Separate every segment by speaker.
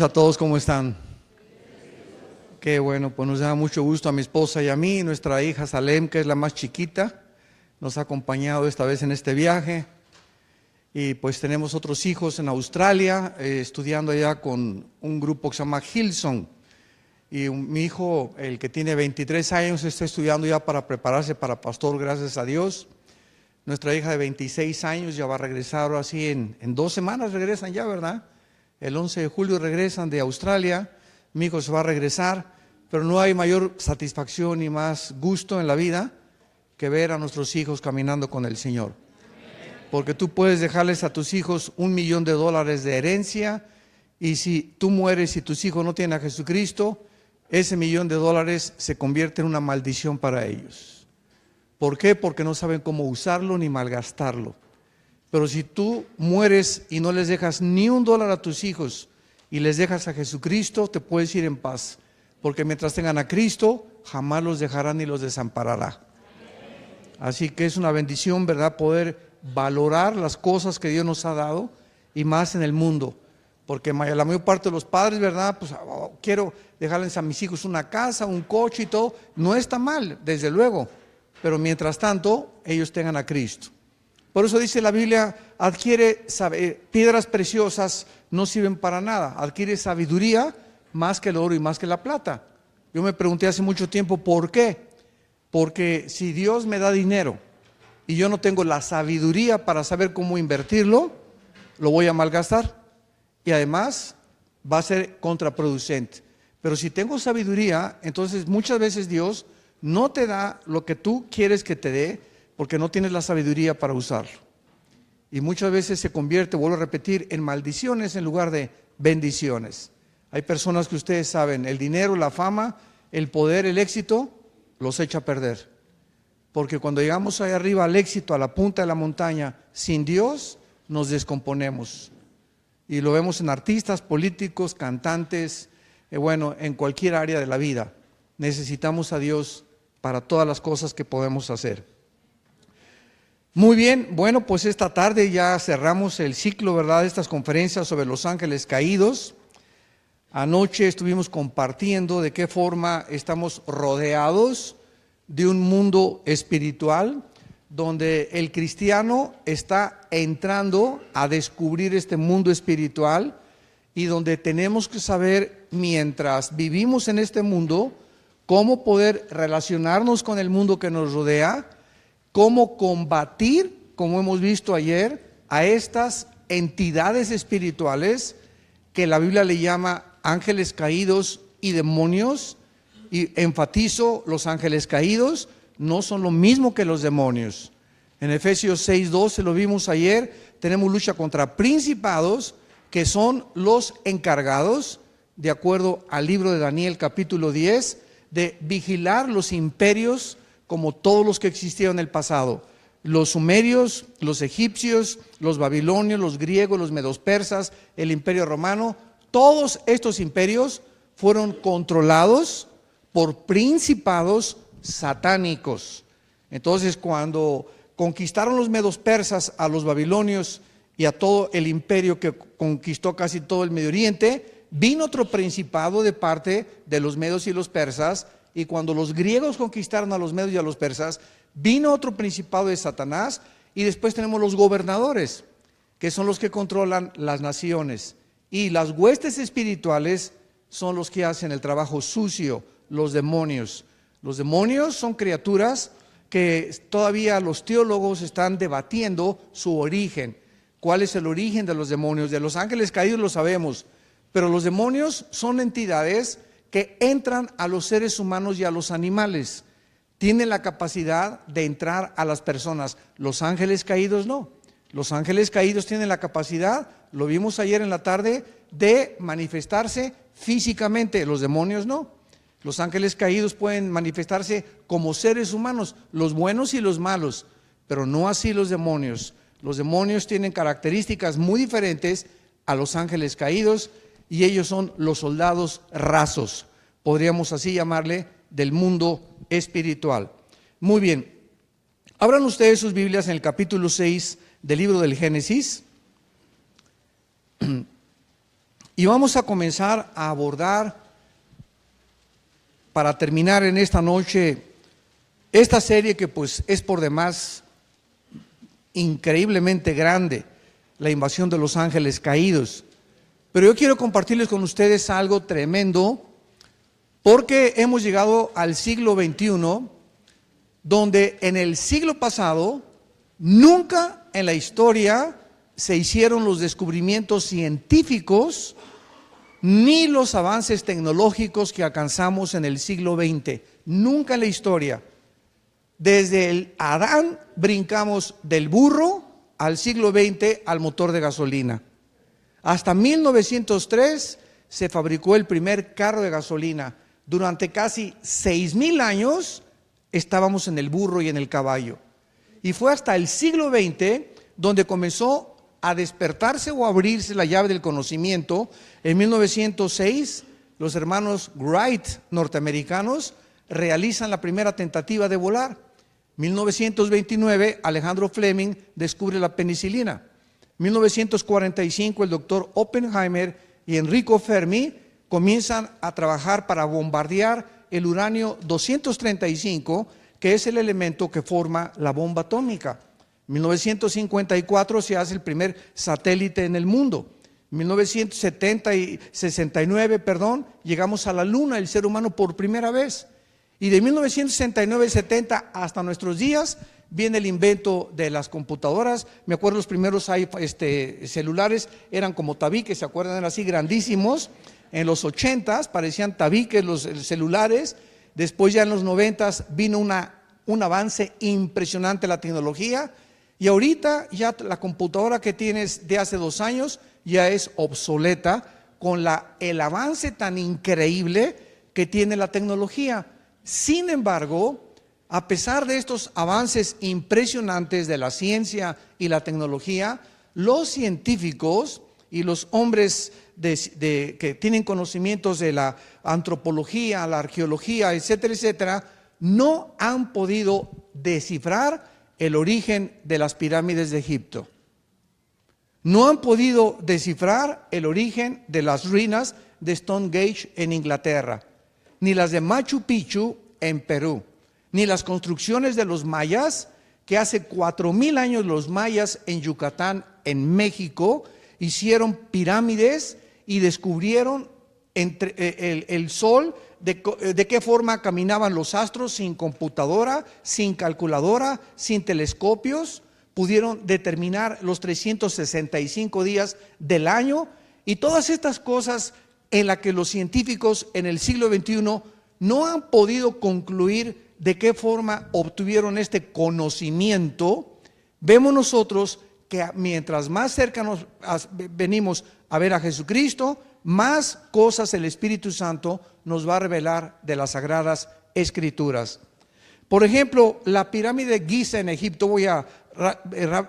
Speaker 1: A todos, ¿cómo están? Qué bueno, pues nos da mucho gusto a mi esposa y a mí, nuestra hija Salem, que es la más chiquita, nos ha acompañado esta vez en este viaje. Y pues tenemos otros hijos en Australia, estudiando allá con un grupo que se llama Hillsong. Y mi hijo, el que tiene 23 años, está estudiando ya para prepararse para pastor, gracias a Dios. Nuestra hija de 26 años ya va a regresar ahora sí, en 2 semanas regresan ya, ¿verdad? El 11 de julio regresan de Australia, mi hijo se va a regresar, pero no hay mayor satisfacción y más gusto en la vida que ver a nuestros hijos caminando con el Señor. Porque tú puedes dejarles a tus hijos $1,000,000 de herencia, y si tú mueres y tus hijos no tienen a Jesucristo, ese $1,000,000 se convierte en una maldición para ellos. ¿Por qué? Porque no saben cómo usarlo ni malgastarlo. Pero si tú mueres y no les dejas ni $1 a tus hijos y les dejas a Jesucristo, te puedes ir en paz. Porque mientras tengan a Cristo, jamás los dejará ni los desamparará. Así que es una bendición, ¿verdad?, poder valorar las cosas que Dios nos ha dado, y más en el mundo. Porque la mayor parte de los padres, ¿verdad?, pues quiero dejarles a mis hijos una casa, un coche y todo. No está mal, desde luego, pero mientras tanto ellos tengan a Cristo. Por eso dice la Biblia, piedras preciosas no sirven para nada, adquiere sabiduría más que el oro y más que la plata. Yo me pregunté hace mucho tiempo, ¿por qué? Porque si Dios me da dinero y yo no tengo la sabiduría para saber cómo invertirlo, lo voy a malgastar y además va a ser contraproducente. Pero si tengo sabiduría, entonces muchas veces Dios no te da lo que tú quieres que te dé, porque no tienes la sabiduría para usarlo. Y muchas veces se convierte, vuelvo a repetir, en maldiciones en lugar de bendiciones. Hay personas que ustedes saben, el dinero, la fama, el poder, el éxito, los echa a perder. Porque cuando llegamos ahí arriba al éxito, a la punta de la montaña, sin Dios, nos descomponemos. Y lo vemos en artistas, políticos, cantantes, en cualquier área de la vida. Necesitamos a Dios para todas las cosas que podemos hacer. Muy bien, bueno, pues esta tarde ya cerramos el ciclo, ¿verdad?, de estas conferencias sobre los ángeles caídos. Anoche estuvimos compartiendo de qué forma estamos rodeados de un mundo espiritual, donde el cristiano está entrando a descubrir este mundo espiritual, y donde tenemos que saber, mientras vivimos en este mundo, cómo poder relacionarnos con el mundo que nos rodea, cómo combatir, como hemos visto ayer, a estas entidades espirituales que la Biblia le llama ángeles caídos y demonios. Y enfatizo, los ángeles caídos no son lo mismo que los demonios. En Efesios 6:12 lo vimos ayer, tenemos lucha contra principados, que son los encargados, de acuerdo al libro de Daniel capítulo 10, de vigilar los imperios, como todos los que existieron en el pasado: los sumerios, los egipcios, los babilonios, los griegos, los medos persas, el imperio romano. Todos estos imperios fueron controlados por principados satánicos. Entonces, cuando conquistaron los medos persas a los babilonios y a todo el imperio que conquistó casi todo el Medio Oriente, vino otro principado de parte de los medos y los persas. Y cuando los griegos conquistaron a los medos y a los persas, vino otro principado de Satanás. Y después tenemos los gobernadores, que son los que controlan las naciones. Y las huestes espirituales son los que hacen el trabajo sucio, los demonios. Los demonios son criaturas que todavía los teólogos están debatiendo su origen. ¿Cuál es el origen de los demonios? De los ángeles caídos lo sabemos, pero los demonios son entidades que entran a los seres humanos y a los animales. Tienen la capacidad de entrar a las personas. Los ángeles caídos no. Los ángeles caídos tienen la capacidad, lo vimos ayer en la tarde, de manifestarse físicamente. Los demonios no. Los ángeles caídos pueden manifestarse como seres humanos, los buenos y los malos, pero no así los demonios. Los demonios tienen características muy diferentes a los ángeles caídos, y ellos son los soldados rasos, podríamos así llamarle, del mundo espiritual. Muy bien, abran ustedes sus Biblias en el capítulo 6 del libro del Génesis. Y vamos a comenzar a abordar, para terminar en esta noche, esta serie que pues es por demás increíblemente grande, la invasión de los ángeles caídos. Pero yo quiero compartirles con ustedes algo tremendo, porque hemos llegado al siglo XXI, donde en el siglo pasado nunca en la historia se hicieron los descubrimientos científicos ni los avances tecnológicos que alcanzamos en el siglo XX. Nunca en la historia. Desde el Adán brincamos del burro al siglo XX al motor de gasolina. Hasta 1903 se fabricó el primer carro de gasolina. Durante casi 6,000 años estábamos en el burro y en el caballo. Y fue hasta el siglo XX donde comenzó a despertarse o a abrirse la llave del conocimiento. En 1906, los hermanos Wright norteamericanos realizan la primera tentativa de volar. 1929, Alejandro Fleming descubre la penicilina. 1945, el doctor Oppenheimer y Enrico Fermi comienzan a trabajar para bombardear el uranio 235, que es el elemento que forma la bomba atómica. 1954 se hace el primer satélite en el mundo. 1969, llegamos a la luna, el ser humano por primera vez. Y de 1969 70 hasta nuestros días viene el invento de las computadoras. Me acuerdo los primeros celulares eran como tabiques, ¿se acuerdan? Eran así grandísimos. En los 80s parecían tabiques los celulares. Después ya en los 90s vino un avance impresionante en la tecnología. Y ahorita ya la computadora que tienes de hace 2 años ya es obsoleta con el avance tan increíble que tiene la tecnología. Sin embargo, a pesar de estos avances impresionantes de la ciencia y la tecnología, los científicos y los hombres que tienen conocimientos de la antropología, la arqueología, etcétera, etcétera, no han podido descifrar el origen de las pirámides de Egipto. No han podido descifrar el origen de las ruinas de Stonehenge en Inglaterra, ni las de Machu Picchu en Perú, ni las construcciones de los mayas, que hace 4,000 años los mayas en Yucatán, en México, hicieron pirámides y descubrieron el sol, de qué forma caminaban los astros sin computadora, sin calculadora, sin telescopios. Pudieron determinar los 365 días del año, y todas estas cosas en las que los científicos en el siglo XXI no han podido concluir de qué forma obtuvieron este conocimiento. Vemos nosotros que mientras más cercanos venimos a ver a Jesucristo, más cosas el Espíritu Santo nos va a revelar de las Sagradas Escrituras. Por ejemplo, la pirámide de Giza en Egipto, voy a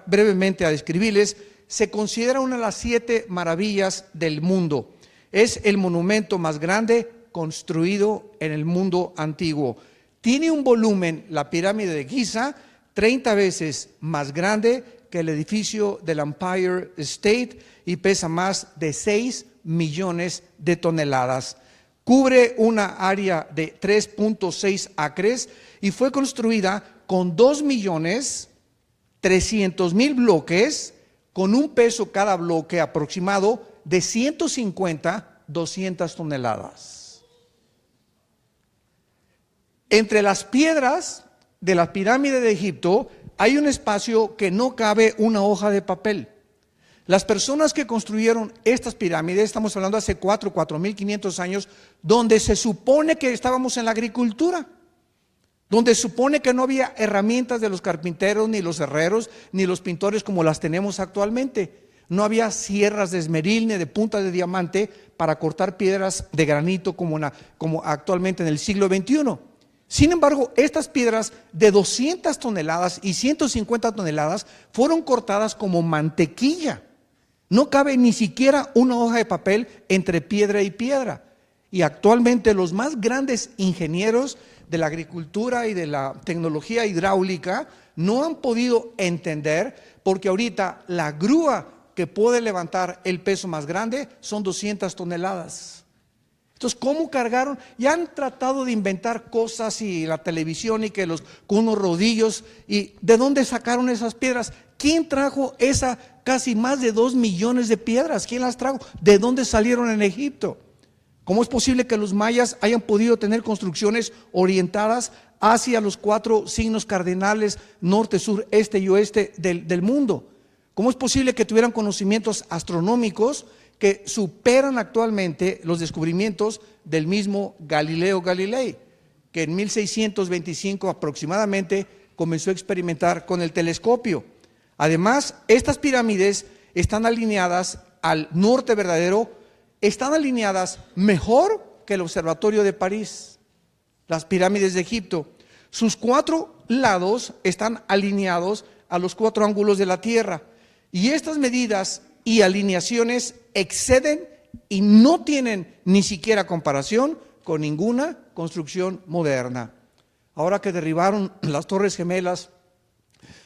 Speaker 1: brevemente a describirles, se considera una de las 7 maravillas del mundo. Es el monumento más grande construido en el mundo antiguo. Tiene un volumen, la pirámide de Giza, 30 veces más grande que el edificio del Empire State y pesa más de 6 millones de toneladas. Cubre una área de 3.6 acres y fue construida con 2.300.000 bloques, con un peso cada bloque aproximado de 150-200 toneladas. Entre las piedras de la pirámide de Egipto hay un espacio que no cabe una hoja de papel. Las personas que construyeron estas pirámides, estamos hablando hace 4,500 años, donde se supone que estábamos en la agricultura, donde se supone que no había herramientas de los carpinteros, ni los herreros, ni los pintores como las tenemos actualmente. No había sierras de esmeril ni de punta de diamante para cortar piedras de granito como actualmente en el siglo XXI. Sin embargo, estas piedras de 200 toneladas y 150 toneladas fueron cortadas como mantequilla. No cabe ni siquiera una hoja de papel entre piedra y piedra. Y actualmente los más grandes ingenieros de la agricultura y de la tecnología hidráulica no han podido entender, porque ahorita la grúa que puede levantar el peso más grande son 200 toneladas. Entonces, ¿cómo cargaron? Ya han tratado de inventar cosas y la televisión y que con unos rodillos. ¿Y de dónde sacaron esas piedras? ¿Quién trajo esa casi más de 2 millones de piedras? ¿Quién las trajo? ¿De dónde salieron en Egipto? ¿Cómo es posible que los mayas hayan podido tener construcciones orientadas hacia los 4 signos cardinales, norte, sur, este y oeste del mundo? ¿Cómo es posible que tuvieran conocimientos astronómicos que superan actualmente los descubrimientos del mismo Galileo Galilei, que en 1625 aproximadamente comenzó a experimentar con el telescopio? Además, estas pirámides están alineadas al norte verdadero, están alineadas mejor que el observatorio de París, las pirámides de Egipto. Sus 4 lados están alineados a los 4 ángulos de la tierra, y estas medidas y alineaciones exceden y no tienen ni siquiera comparación con ninguna construcción moderna. Ahora que derribaron las Torres Gemelas,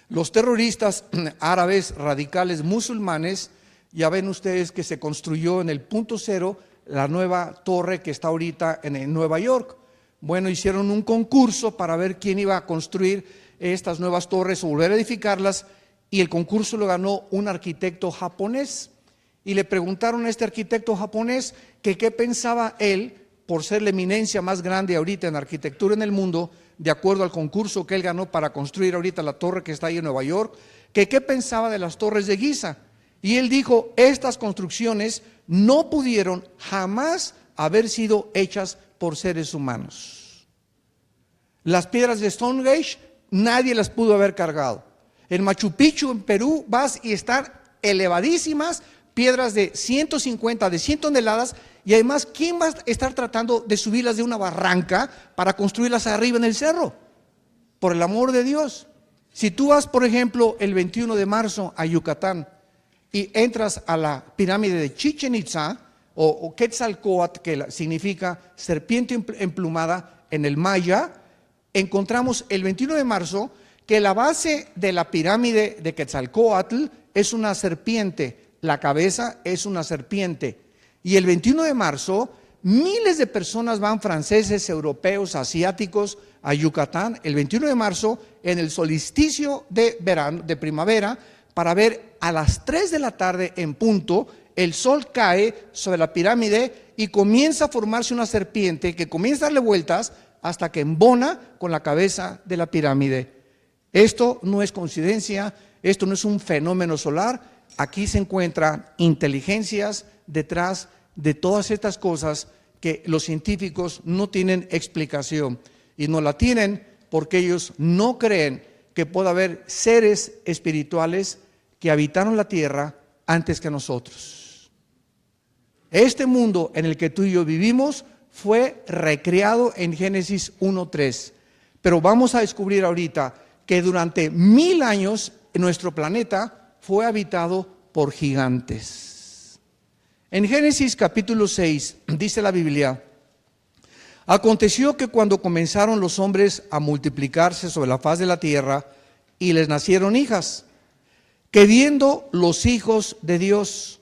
Speaker 1: los terroristas árabes radicales musulmanes, ya ven ustedes que se construyó en el punto cero la nueva torre que está ahorita en Nueva York. Bueno, hicieron un concurso para ver quién iba a construir estas nuevas torres o volver a edificarlas, y el concurso lo ganó un arquitecto japonés. Y le preguntaron a este arquitecto japonés que qué pensaba él, por ser la eminencia más grande ahorita en arquitectura en el mundo, de acuerdo al concurso que él ganó para construir ahorita la torre que está ahí en Nueva York, que qué pensaba de las torres de Giza. Y él dijo, estas construcciones no pudieron jamás haber sido hechas por seres humanos. Las piedras de Stonehenge nadie las pudo haber cargado. En Machu Picchu, en Perú, vas y están elevadísimas, piedras de 150, de 100 toneladas, y además, ¿quién va a estar tratando de subirlas de una barranca para construirlas arriba en el cerro? Por el amor de Dios. Si tú vas, por ejemplo, el 21 de marzo a Yucatán y entras a la pirámide de Chichén Itzá, o Quetzalcóatl, que significa serpiente emplumada en el maya, encontramos el 21 de marzo que la base de la pirámide de Quetzalcóatl es una serpiente, la cabeza es una serpiente. Y el 21 de marzo, miles de personas van, franceses, europeos, asiáticos, a Yucatán, el 21 de marzo, en el solsticio de verano, de primavera, para ver a las 3 de la tarde en punto, el sol cae sobre la pirámide y comienza a formarse una serpiente que comienza a darle vueltas hasta que embona con la cabeza de la pirámide. Esto no es coincidencia, esto no es un fenómeno solar. Aquí se encuentran inteligencias detrás de todas estas cosas que los científicos no tienen explicación, y no la tienen porque ellos no creen que pueda haber seres espirituales que habitaron la tierra antes que nosotros. Este mundo en el que tú y yo vivimos fue recreado en Génesis 1:3, pero vamos a descubrir ahorita que durante 1000 años nuestro planeta fue habitado por gigantes. En Génesis capítulo 6 dice la Biblia: aconteció que cuando comenzaron los hombres a multiplicarse sobre la faz de la tierra y les nacieron hijas, que viendo los hijos de Dios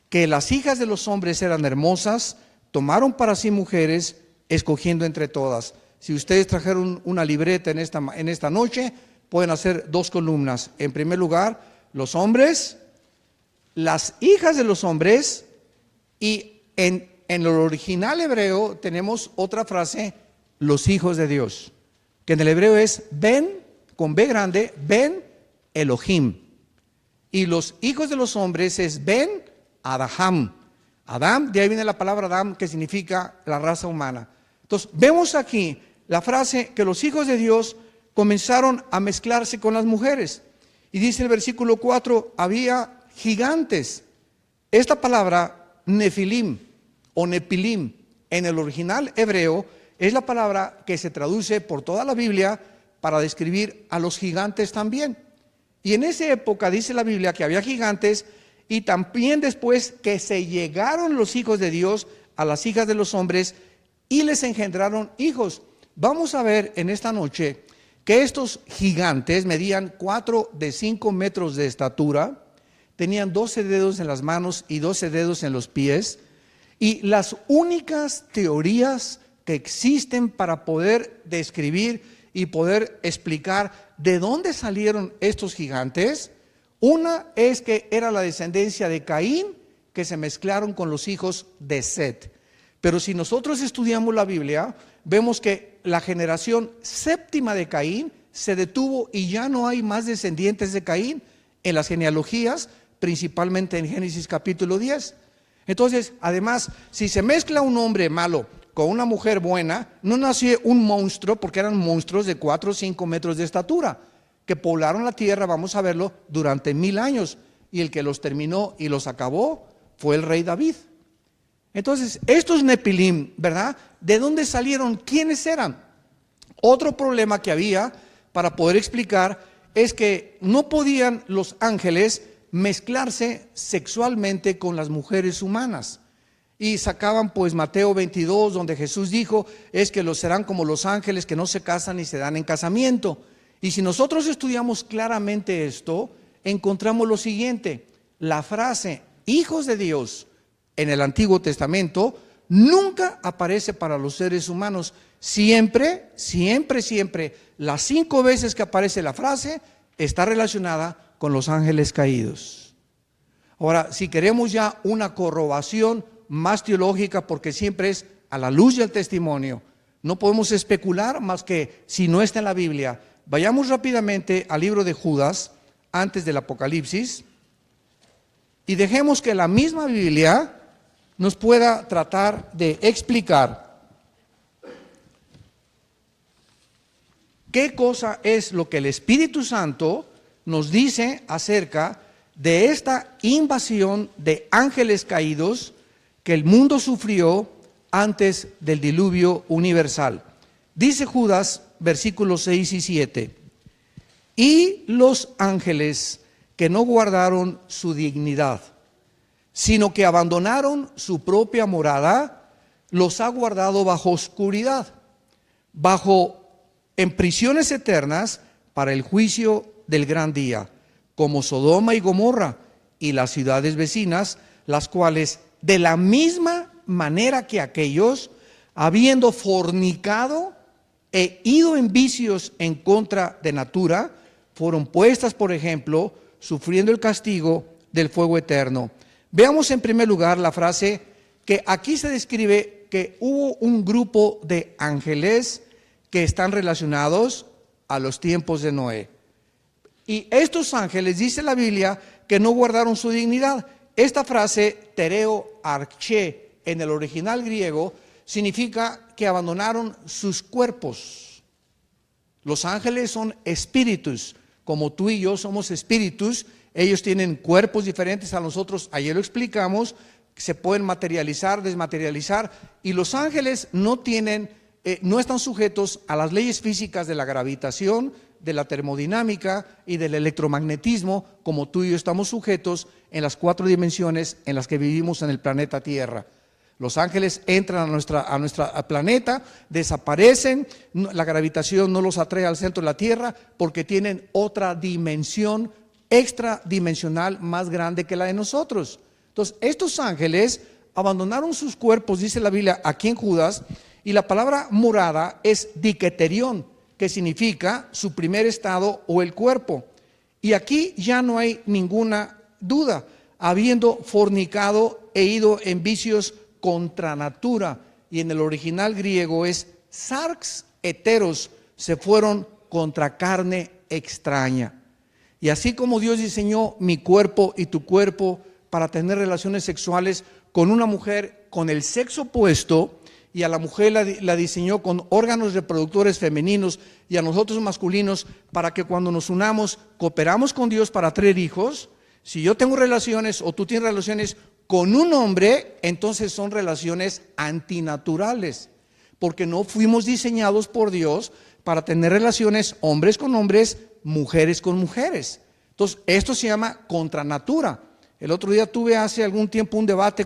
Speaker 1: que las hijas de los hombres eran hermosas, tomaron para sí mujeres, escogiendo entre todas. Si ustedes trajeron una libreta en esta noche, pueden hacer 2 columnas. En primer lugar, los hombres, las hijas de los hombres, y en el original hebreo tenemos otra frase, los hijos de Dios, que en el hebreo es Ben, con B grande, Ben Elohim. Y los hijos de los hombres es Ben Adaham. Adam, de ahí viene la palabra Adam, que significa la raza humana. Entonces, vemos aquí la frase que los hijos de Dios comenzaron a mezclarse con las mujeres. Y dice el versículo 4, había gigantes. Esta palabra Nefilim o Nepilim en el original hebreo es la palabra que se traduce por toda la Biblia para describir a los gigantes también. Y en esa época dice la Biblia que había gigantes, y también después que se llegaron los hijos de Dios a las hijas de los hombres y les engendraron hijos. Vamos a ver en esta noche que estos gigantes medían 4 de 5 metros de estatura, tenían 12 dedos en las manos y 12 dedos en los pies, y las únicas teorías que existen para poder describir y poder explicar de dónde salieron estos gigantes, una es que era la descendencia de Caín, que se mezclaron con los hijos de Set. Pero si nosotros estudiamos la Biblia, vemos que la generación séptima de Caín se detuvo y ya no hay más descendientes de Caín en las genealogías, principalmente en Génesis capítulo 10. Entonces, además, si se mezcla un hombre malo con una mujer buena, no nació un monstruo, porque eran monstruos de 4 o 5 metros de estatura, que poblaron la tierra, vamos a verlo, durante 1000 años, y el que los terminó y los acabó fue el rey David. Entonces, estos Nepilim, ¿verdad? ¿De dónde salieron? ¿Quiénes eran? Otro problema que había para poder explicar es que no podían los ángeles mezclarse sexualmente con las mujeres humanas. Y sacaban pues Mateo 22, donde Jesús dijo, es que los serán como los ángeles que no se casan ni se dan en casamiento. Y si nosotros estudiamos claramente esto, encontramos lo siguiente: la frase hijos de Dios en el Antiguo Testamento nunca aparece para los seres humanos. Siempre, las 5 veces que aparece la frase está relacionada con los ángeles caídos. Ahora, si queremos ya una corroboración más teológica, porque siempre es a la luz del testimonio, no podemos especular más que si no está en la Biblia. Vayamos rápidamente al libro de Judas, antes del Apocalipsis, y dejemos que la misma Biblia nos pueda tratar de explicar qué cosa es lo que el Espíritu Santo nos dice acerca de esta invasión de ángeles caídos que el mundo sufrió antes del diluvio universal. Dice Judas, versículos 6 y 7, y los ángeles que no guardaron su dignidad, sino que abandonaron su propia morada, los ha guardado bajo oscuridad, en prisiones eternas para el juicio del gran día, como Sodoma y Gomorra y las ciudades vecinas, las cuales de la misma manera que aquellos, habiendo fornicado e ido en vicios en contra de natura, fueron puestas, por ejemplo, sufriendo el castigo del fuego eterno. Veamos en primer lugar la frase que aquí se describe que hubo un grupo de ángeles que están relacionados a los tiempos de Noé. Y estos ángeles, dice la Biblia, que no guardaron su dignidad. Esta frase, tereo arché, en el original griego, significa que abandonaron sus cuerpos. Los ángeles son espíritus, como tú y yo somos espíritus. Ellos tienen cuerpos diferentes a nosotros, ayer lo explicamos, se pueden materializar, desmaterializar, y los ángeles no están sujetos a las leyes físicas de la gravitación, de la termodinámica y del electromagnetismo, como tú y yo estamos sujetos en las 4 dimensiones en las que vivimos en el planeta Tierra. Los ángeles entran a nuestro planeta, desaparecen, la gravitación no los atrae al centro de la Tierra porque tienen otra dimensión extradimensional más grande que la de nosotros. Entonces, estos ángeles abandonaron sus cuerpos, dice la Biblia aquí en Judas, y la palabra morada es diketerión, que significa su primer estado o el cuerpo. Y aquí ya no hay ninguna duda, habiendo fornicado e ido en vicios contra natura, y en el original griego es sarx heteros, se fueron contra carne extraña. Y así como Dios diseñó mi cuerpo y tu cuerpo para tener relaciones sexuales con una mujer con el sexo opuesto, y a la mujer la diseñó con órganos reproductores femeninos y a nosotros masculinos, para que cuando nos unamos, cooperamos con Dios para tener hijos. Si yo tengo relaciones o tú tienes relaciones con un hombre, entonces son relaciones antinaturales, porque no fuimos diseñados por Dios para tener relaciones hombres con hombres, mujeres con mujeres. Entonces, esto se llama contra natura. El otro día tuve hace algún tiempo un debate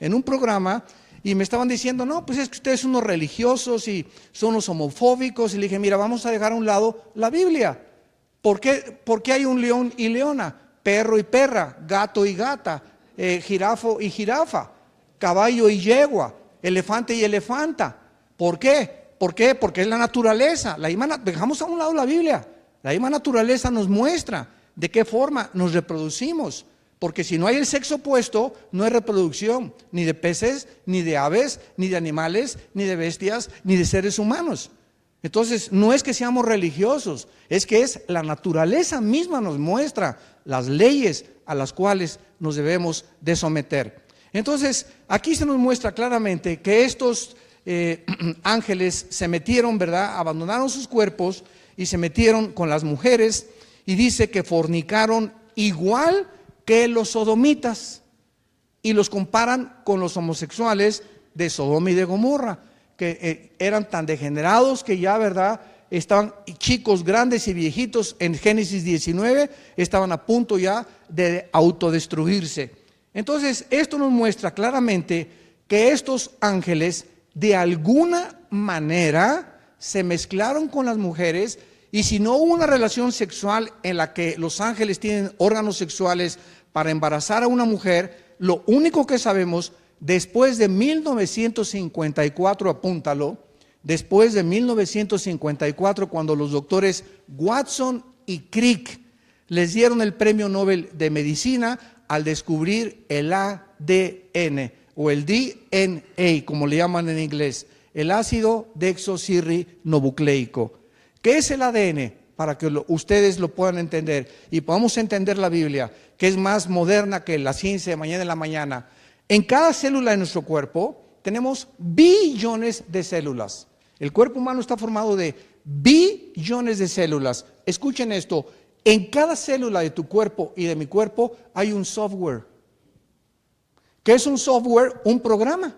Speaker 1: en un programa, y me estaban diciendo, no, pues es que ustedes son unos religiosos y son unos homofóbicos. Y le dije, mira, vamos a dejar a un lado la Biblia. ¿Por qué hay un león y leona? perro y perra, gato y gata, jirafo y jirafa, caballo y yegua, elefante y elefanta. ¿Por qué? ¿Por qué? Porque es la naturaleza. Dejamos a un lado la Biblia. La misma naturaleza nos muestra de qué forma nos reproducimos. Porque si no hay el sexo opuesto, no hay reproducción, ni de peces, ni de aves, ni de animales, ni de bestias, ni de seres humanos. Entonces, no es que seamos religiosos, es que es la naturaleza misma nos muestra las leyes a las cuales nos debemos de someter. Entonces, aquí se nos muestra claramente que estos ángeles se metieron, ¿verdad? Abandonaron sus cuerpos y se metieron con las mujeres, y dice que fornicaron igual que los sodomitas, y los comparan con los homosexuales de Sodoma y de Gomorra, que eran tan degenerados que ya, ¿verdad?, estaban chicos, grandes y viejitos en Génesis 19, estaban a punto ya de autodestruirse. Entonces, esto nos muestra claramente que estos ángeles de alguna manera se mezclaron con las mujeres, y si no hubo una relación sexual en la que los ángeles tienen órganos sexuales para embarazar a una mujer, lo único que sabemos, después de 1954, apúntalo, después de 1954, cuando los doctores Watson y Crick les dieron el premio Nobel de Medicina al descubrir el ADN o el DNA, como le llaman en inglés, el ácido desoxirribonucleico. ¿Qué es el ADN? Para que ustedes lo puedan entender y podamos entender la Biblia, que es más moderna que la ciencia de mañana en la mañana. En cada célula de nuestro cuerpo tenemos billones de células. El cuerpo humano está formado de billones de células. Escuchen esto, en cada célula de tu cuerpo y de mi cuerpo hay un software. ¿Qué es un software? Un programa.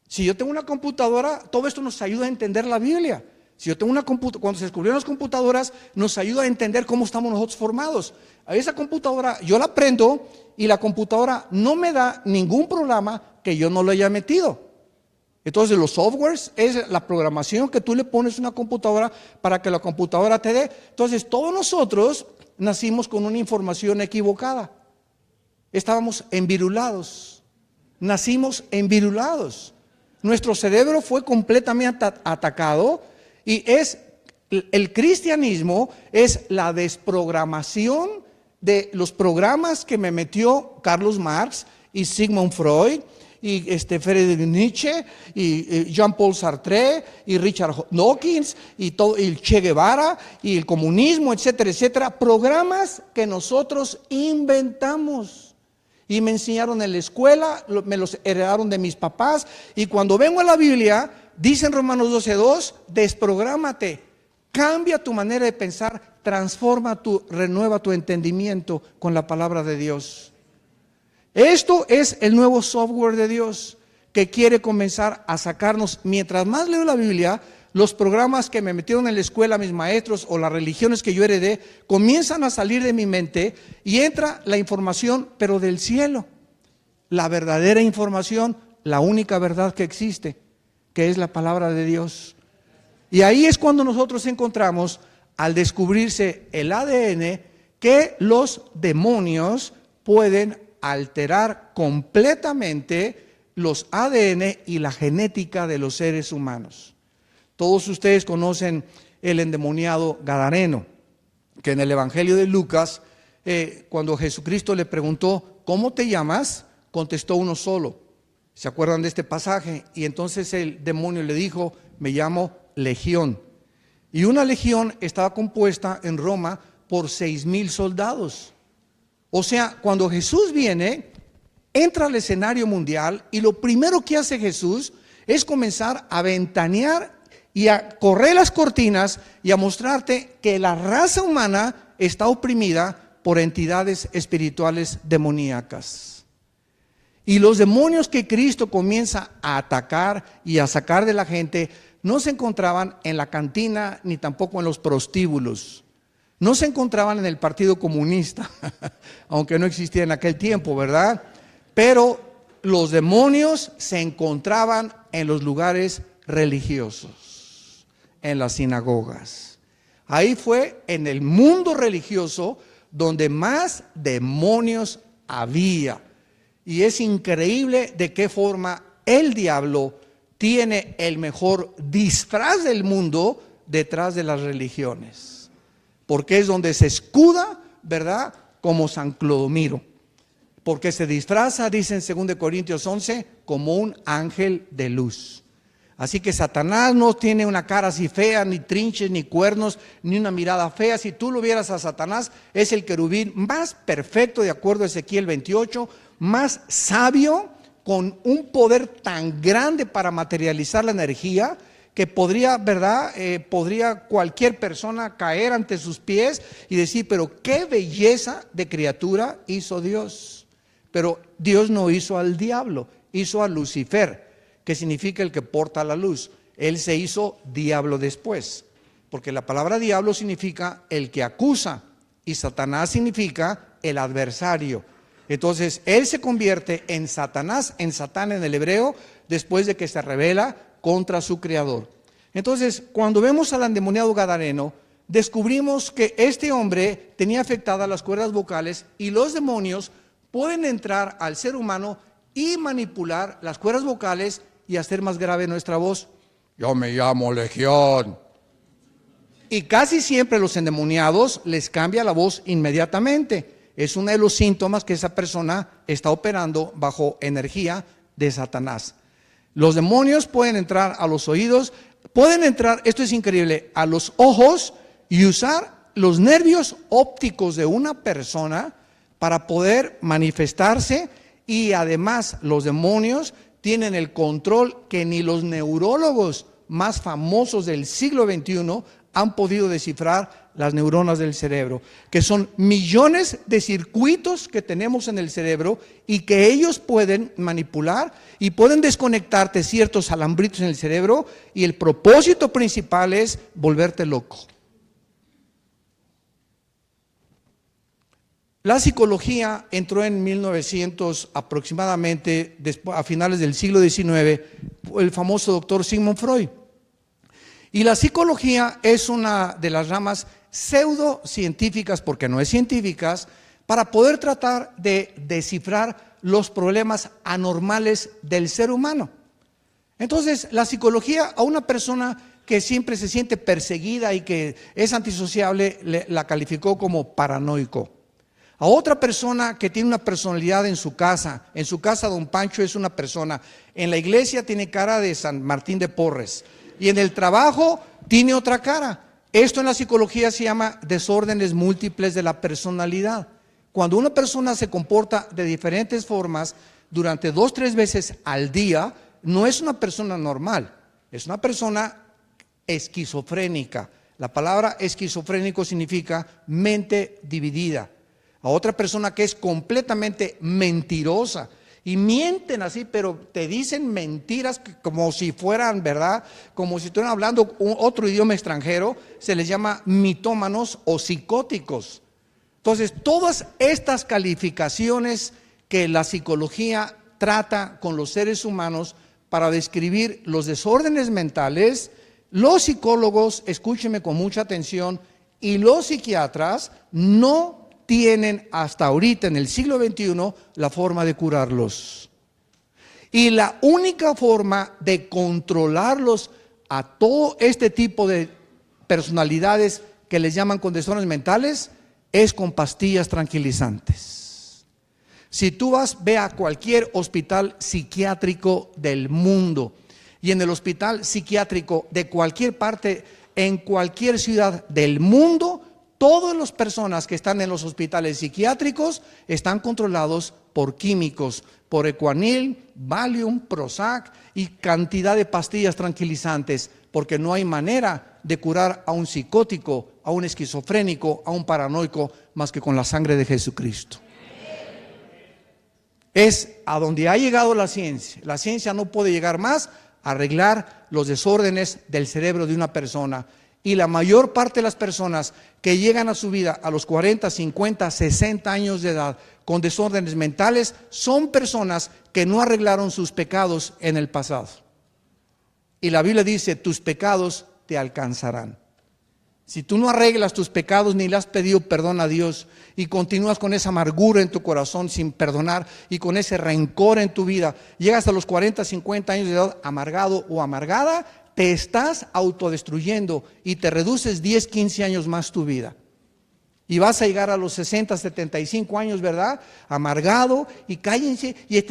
Speaker 1: Si yo tengo una computadora, todo esto nos ayuda a entender la Biblia. Si yo tengo una computadora, cuando se descubrieron las computadoras, nos ayuda a entender cómo estamos nosotros formados. A esa computadora yo la prendo y la computadora no me da ningún programa que yo no lo haya metido. Entonces los softwares es la programación que tú le pones a una computadora para que la computadora te dé. Entonces todos nosotros nacimos con una información equivocada. Estábamos envirulados. Nacimos envirulados. Nuestro cerebro fue completamente atacado. Y el cristianismo es la desprogramación de los programas que me metió Carlos Marx y Sigmund Freud y Friedrich Nietzsche y Jean-Paul Sartre y Richard Dawkins y todo, y el Che Guevara y el comunismo, etcétera, etcétera. Programas que nosotros inventamos y me enseñaron en la escuela, me los heredaron de mis papás, y cuando vengo a la Biblia dice en Romanos 12:2, desprográmate, cambia tu manera de pensar, renueva tu entendimiento con la palabra de Dios. Esto es el nuevo software de Dios que quiere comenzar a sacarnos. Mientras más leo la Biblia, los programas que me metieron en la escuela mis maestros o las religiones que yo heredé comienzan a salir de mi mente y entra la información, pero del cielo, la verdadera información, la única verdad que existe, que es la palabra de Dios. Y ahí es cuando nosotros encontramos, al descubrirse el ADN, que los demonios pueden alterar completamente los ADN y la genética de los seres humanos. Todos ustedes conocen el endemoniado gadareno, que en el Evangelio de Lucas, cuando Jesucristo le preguntó, ¿cómo te llamas?, contestó uno solo. ¿Se acuerdan de este pasaje? Y entonces el demonio le dijo, me llamo Legión. Y una legión estaba compuesta en Roma por 6,000 soldados. O sea, cuando Jesús viene, entra al escenario mundial y lo primero que hace Jesús es comenzar a ventanear y a correr las cortinas y a mostrarte que la raza humana está oprimida por entidades espirituales demoníacas. Y los demonios que Cristo comienza a atacar y a sacar de la gente no se encontraban en la cantina ni tampoco en los prostíbulos. No se encontraban en el Partido Comunista, aunque no existía en aquel tiempo, ¿verdad? Pero los demonios se encontraban en los lugares religiosos, en las sinagogas. Ahí fue en el mundo religioso donde más demonios había. Y es increíble de qué forma el diablo tiene el mejor disfraz del mundo detrás de las religiones, porque es donde se escuda, ¿verdad? Como San Clodomiro, porque se disfraza, dice en 2 Corintios 11, como un ángel de luz. Así que Satanás no tiene una cara así fea, ni trinches, ni cuernos, ni una mirada fea. Si tú lo vieras a Satanás, es el querubín más perfecto, de acuerdo a Ezequiel 28, más sabio, con un poder tan grande para materializar la energía, que podría, ¿verdad? Podría cualquier persona caer ante sus pies y decir, pero qué belleza de criatura hizo Dios. Pero Dios no hizo al diablo, hizo a Lucifer, que significa el que porta la luz. Él se hizo diablo después, porque la palabra diablo significa el que acusa, y Satanás significa el adversario. Entonces él se convierte en Satanás, en Satán en el hebreo, después de que se rebela contra su creador. Entonces, cuando vemos al endemoniado gadareno, descubrimos que este hombre tenía afectadas las cuerdas vocales, y los demonios pueden entrar al ser humano y manipular las cuerdas vocales y hacer más grave nuestra voz. Yo me llamo Legión. Y casi siempre los endemoniados les cambia la voz inmediatamente. Es uno de los síntomas que esa persona está operando bajo energía de Satanás. Los demonios pueden entrar a los oídos, pueden entrar, esto es increíble, a los ojos y usar los nervios ópticos de una persona para poder manifestarse. Y además los demonios tienen el control que ni los neurólogos más famosos del siglo XXI han podido descifrar las neuronas del cerebro, que son millones de circuitos que tenemos en el cerebro y que ellos pueden manipular y pueden desconectarte ciertos alambritos en el cerebro, y el propósito principal es volverte loco. La psicología entró en 1900 aproximadamente, a finales del siglo XIX, el famoso doctor Sigmund Freud. Y la psicología es una de las ramas pseudocientíficas, porque no es científicas, para poder tratar de descifrar los problemas anormales del ser humano. Entonces, la psicología, a una persona que siempre se siente perseguida y que es antisociable, la calificó como paranoico. A otra persona que tiene una personalidad en su casa don Pancho es una persona, en la iglesia tiene cara de San Martín de Porres, y en el trabajo tiene otra cara. Esto en la psicología se llama desórdenes múltiples de la personalidad. Cuando una persona se comporta de diferentes formas durante 2-3 veces al día, no es una persona normal, es una persona esquizofrénica. La palabra esquizofrénico significa mente dividida. A otra persona que es completamente mentirosa, y mienten así, pero te dicen mentiras como si fueran verdad, como si estuvieran hablando otro idioma extranjero, se les llama mitómanos o psicóticos. Entonces, todas estas calificaciones que la psicología trata con los seres humanos para describir los desórdenes mentales, los psicólogos, escúchenme con mucha atención, y los psiquiatras no tienen hasta ahorita en el siglo XXI la forma de curarlos. Y la única forma de controlarlos a todo este tipo de personalidades que les llaman con desórdenes mentales es con pastillas tranquilizantes. Si tú ve a cualquier hospital psiquiátrico del mundo, y en el hospital psiquiátrico de cualquier parte, en cualquier ciudad del mundo, todas las personas que están en los hospitales psiquiátricos están controlados por químicos, por Equanil, Valium, Prozac y cantidad de pastillas tranquilizantes, porque no hay manera de curar a un psicótico, a un esquizofrénico, a un paranoico, más que con la sangre de Jesucristo. Es a donde ha llegado la ciencia. La ciencia no puede llegar más a arreglar los desórdenes del cerebro de una persona. Y la mayor parte de las personas que llegan a su vida a los 40, 50, 60 años de edad con desórdenes mentales son personas que no arreglaron sus pecados en el pasado. Y la Biblia dice, tus pecados te alcanzarán. Si tú no arreglas tus pecados ni le has pedido perdón a Dios y continúas con esa amargura en tu corazón sin perdonar y con ese rencor en tu vida, llegas a los 40, 50 años de edad amargado o amargada, te estás autodestruyendo y te reduces 10, 15 años más tu vida. Y vas a llegar a los 60, 75 años, ¿verdad? Amargado y cállense y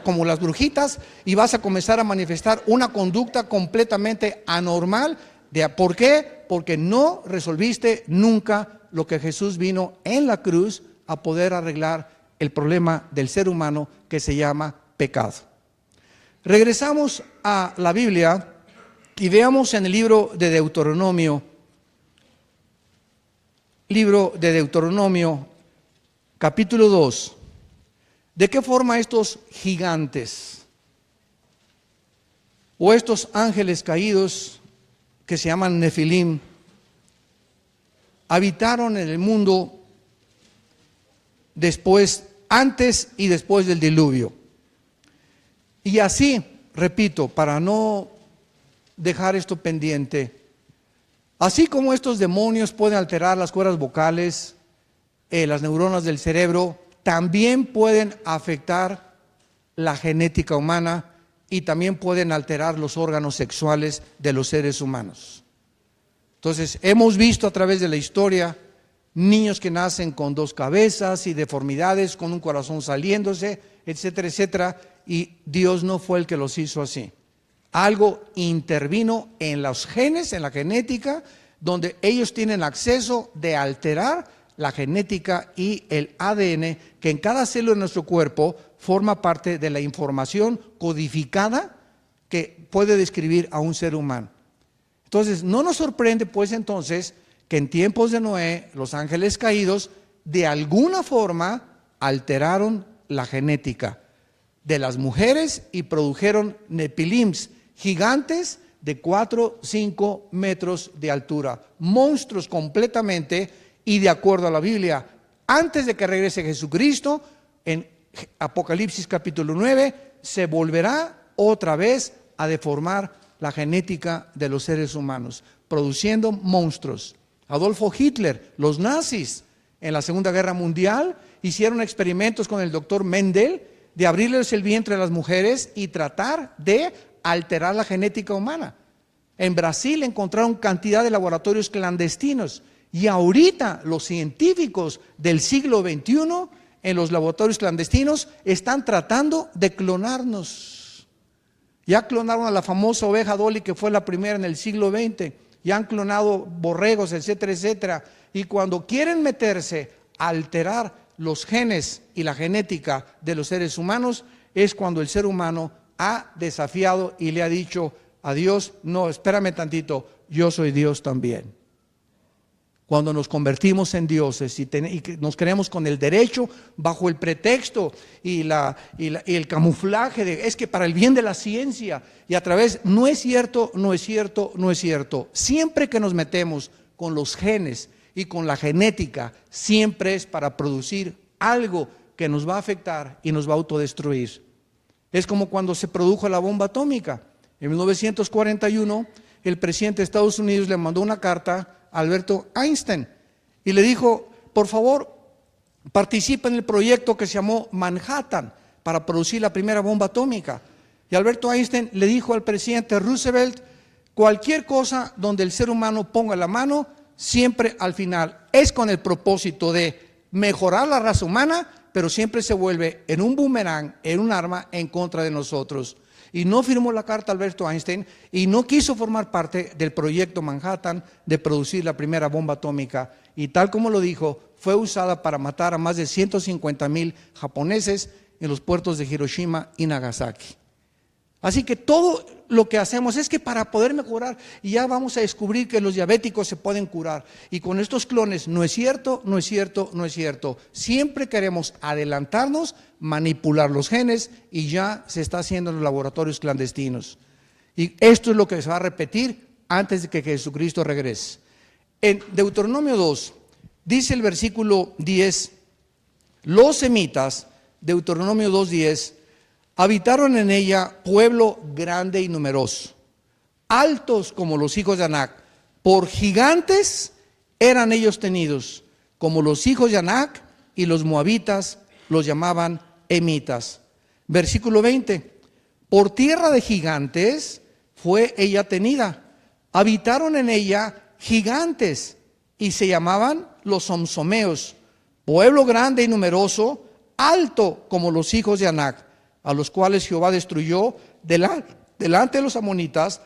Speaker 1: como las brujitas, y vas a comenzar a manifestar una conducta completamente anormal. ¿Por qué? Porque no resolviste nunca lo que Jesús vino en la cruz a poder arreglar el problema del ser humano que se llama pecado. Regresamos a la Biblia y veamos en el libro de Deuteronomio, capítulo 2, de qué forma estos gigantes o estos ángeles caídos que se llaman Nefilim habitaron en el mundo antes y después del diluvio. Y así, repito, para no dejar esto pendiente, así como estos demonios pueden alterar las cuerdas vocales, las neuronas del cerebro, también pueden afectar la genética humana y también pueden alterar los órganos sexuales de los seres humanos. Entonces, hemos visto a través de la historia niños que nacen con 2 cabezas y deformidades, con un corazón saliéndose, etcétera, etcétera, y Dios no fue el que los hizo así. Algo intervino en los genes, en la genética, donde ellos tienen acceso de alterar la genética y el ADN, que en cada célula de nuestro cuerpo forma parte de la información codificada que puede describir a un ser humano. Entonces, no nos sorprende pues entonces que en tiempos de Noé, los ángeles caídos de alguna forma alteraron la genética de las mujeres y produjeron nepilims, gigantes de 4, 5 metros de altura, monstruos completamente, y de acuerdo a la Biblia, antes de que regrese Jesucristo, en Apocalipsis capítulo 9, se volverá otra vez a deformar la genética de los seres humanos, produciendo monstruos. Adolfo Hitler, los nazis, en la Segunda Guerra Mundial, hicieron experimentos con el doctor Mendel de abrirles el vientre a las mujeres y tratar de alterar la genética humana. En Brasil encontraron cantidad de laboratorios clandestinos y ahorita los científicos del siglo XXI en los laboratorios clandestinos están tratando de clonarnos. Ya clonaron a la famosa oveja Dolly, que fue la primera en el siglo XX, ya han clonado borregos, etcétera, etcétera, y cuando quieren meterse a alterar los genes y la genética de los seres humanos, es cuando el ser humano ha desafiado y le ha dicho a Dios: no, espérame tantito, yo soy Dios también. Cuando nos convertimos en dioses y nos creemos con el derecho, bajo el pretexto y el camuflaje de es que para el bien de la ciencia, y a través, no es cierto, no es cierto, no es cierto. Siempre que nos metemos con los genes y con la genética, siempre es para producir algo que nos va a afectar y nos va a autodestruir. Es como cuando se produjo la bomba atómica. En 1941, el presidente de Estados Unidos le mandó una carta a Alberto Einstein y le dijo: por favor, participa en el proyecto que se llamó Manhattan para producir la primera bomba atómica. Y Alberto Einstein le dijo al presidente Roosevelt: cualquier cosa donde el ser humano ponga la mano, siempre al final es con el propósito de mejorar la raza humana, pero siempre se vuelve en un boomerang, en un arma en contra de nosotros. Y no firmó la carta Alberto Einstein y no quiso formar parte del proyecto Manhattan de producir la primera bomba atómica, y tal como lo dijo, fue usada para matar a más de 150,000 japoneses en los puertos de Hiroshima y Nagasaki. Así que todo lo que hacemos es que para poder mejorar, y ya vamos a descubrir que los diabéticos se pueden curar, y con estos clones no es cierto, no es cierto, no es cierto. Siempre queremos adelantarnos, manipular los genes, y ya se está haciendo en los laboratorios clandestinos. Y esto es lo que se va a repetir antes de que Jesucristo regrese. En Deuteronomio 2, dice el versículo 10, los semitas, Deuteronomio 2:10, habitaron en ella pueblo grande y numeroso, altos como los hijos de Anac, Por gigantes eran ellos tenidos, como los hijos de Anac, y los moabitas los llamaban emitas. Versículo 20. Por tierra de gigantes fue ella tenida. Habitaron en ella gigantes y se llamaban los somsomeos, pueblo grande y numeroso, alto como los hijos de Anac, a los cuales Jehová destruyó delante de los amonitas.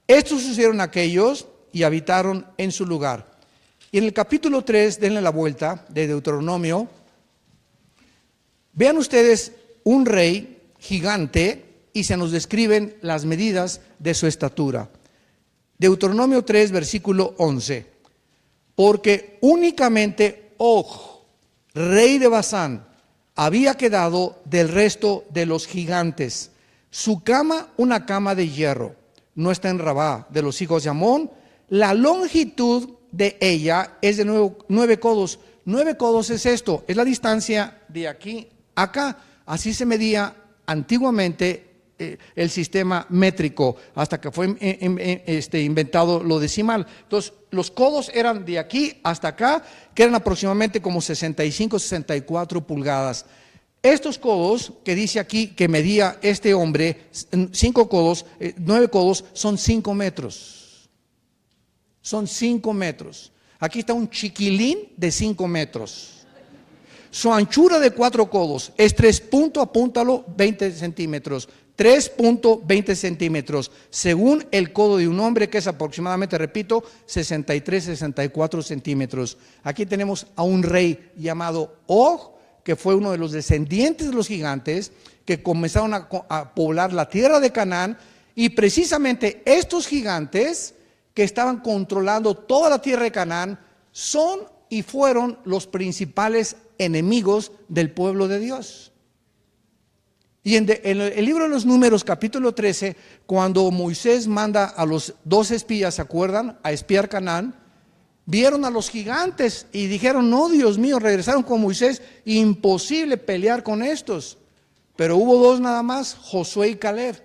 Speaker 1: Estos hicieron aquellos y habitaron en su lugar. Y en el capítulo 3, denle la vuelta, de Deuteronomio, vean ustedes un rey gigante y se nos describen las medidas de su estatura. Deuteronomio 3, versículo 11. Porque únicamente Og, rey de Basán, había quedado del resto de los gigantes. Su cama, una cama de hierro, no está en Rabá de los hijos de Amón. La longitud de ella es de 9 codos. 9 codos es esto, es la distancia de aquí a acá. Así se medía antiguamente el sistema métrico, hasta que fue inventado lo decimal. Entonces, los codos eran de aquí hasta acá, que eran aproximadamente como 65, 64 pulgadas. Estos codos que dice aquí que medía este hombre, 5 codos, 9 codos, son 5 metros. Son 5 metros. Aquí está un chiquilín de 5 metros. Su anchura de 4 codos es 20 centímetros. 3.20 centímetros, según el codo de un hombre, que es aproximadamente, repito, 63, 64 centímetros. Aquí tenemos a un rey llamado Og, que fue uno de los descendientes de los gigantes, que comenzaron a poblar la tierra de Canaán, y precisamente estos gigantes que estaban controlando toda la tierra de Canaán son y fueron los principales enemigos del pueblo de Dios. Y en el libro de los Números, capítulo 13, cuando Moisés manda a los 2 espías, ¿se acuerdan?, a espiar Canaán, vieron a los gigantes y dijeron: no, Dios mío, regresaron con Moisés, imposible pelear con estos. Pero hubo 2 nada más, Josué y Caleb,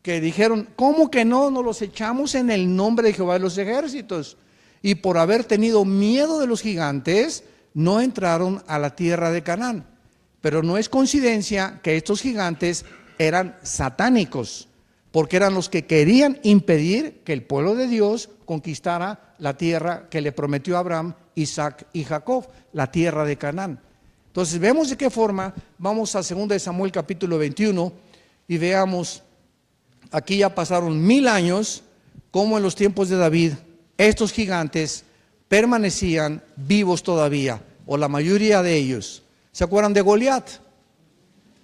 Speaker 1: que dijeron: ¿cómo que no? Nos los echamos en el nombre de Jehová de los ejércitos. Y por haber tenido miedo de los gigantes, no entraron a la tierra de Canaán. Pero no es coincidencia que estos gigantes eran satánicos, porque eran los que querían impedir que el pueblo de Dios conquistara la tierra que le prometió a Abraham, Isaac y Jacob, la tierra de Canaán. Entonces vemos de qué forma. Vamos a 2 Samuel capítulo 21 y veamos, aquí ya pasaron 1000 años, como en los tiempos de David estos gigantes permanecían vivos todavía, o la mayoría de ellos. ¿Se acuerdan de Goliat?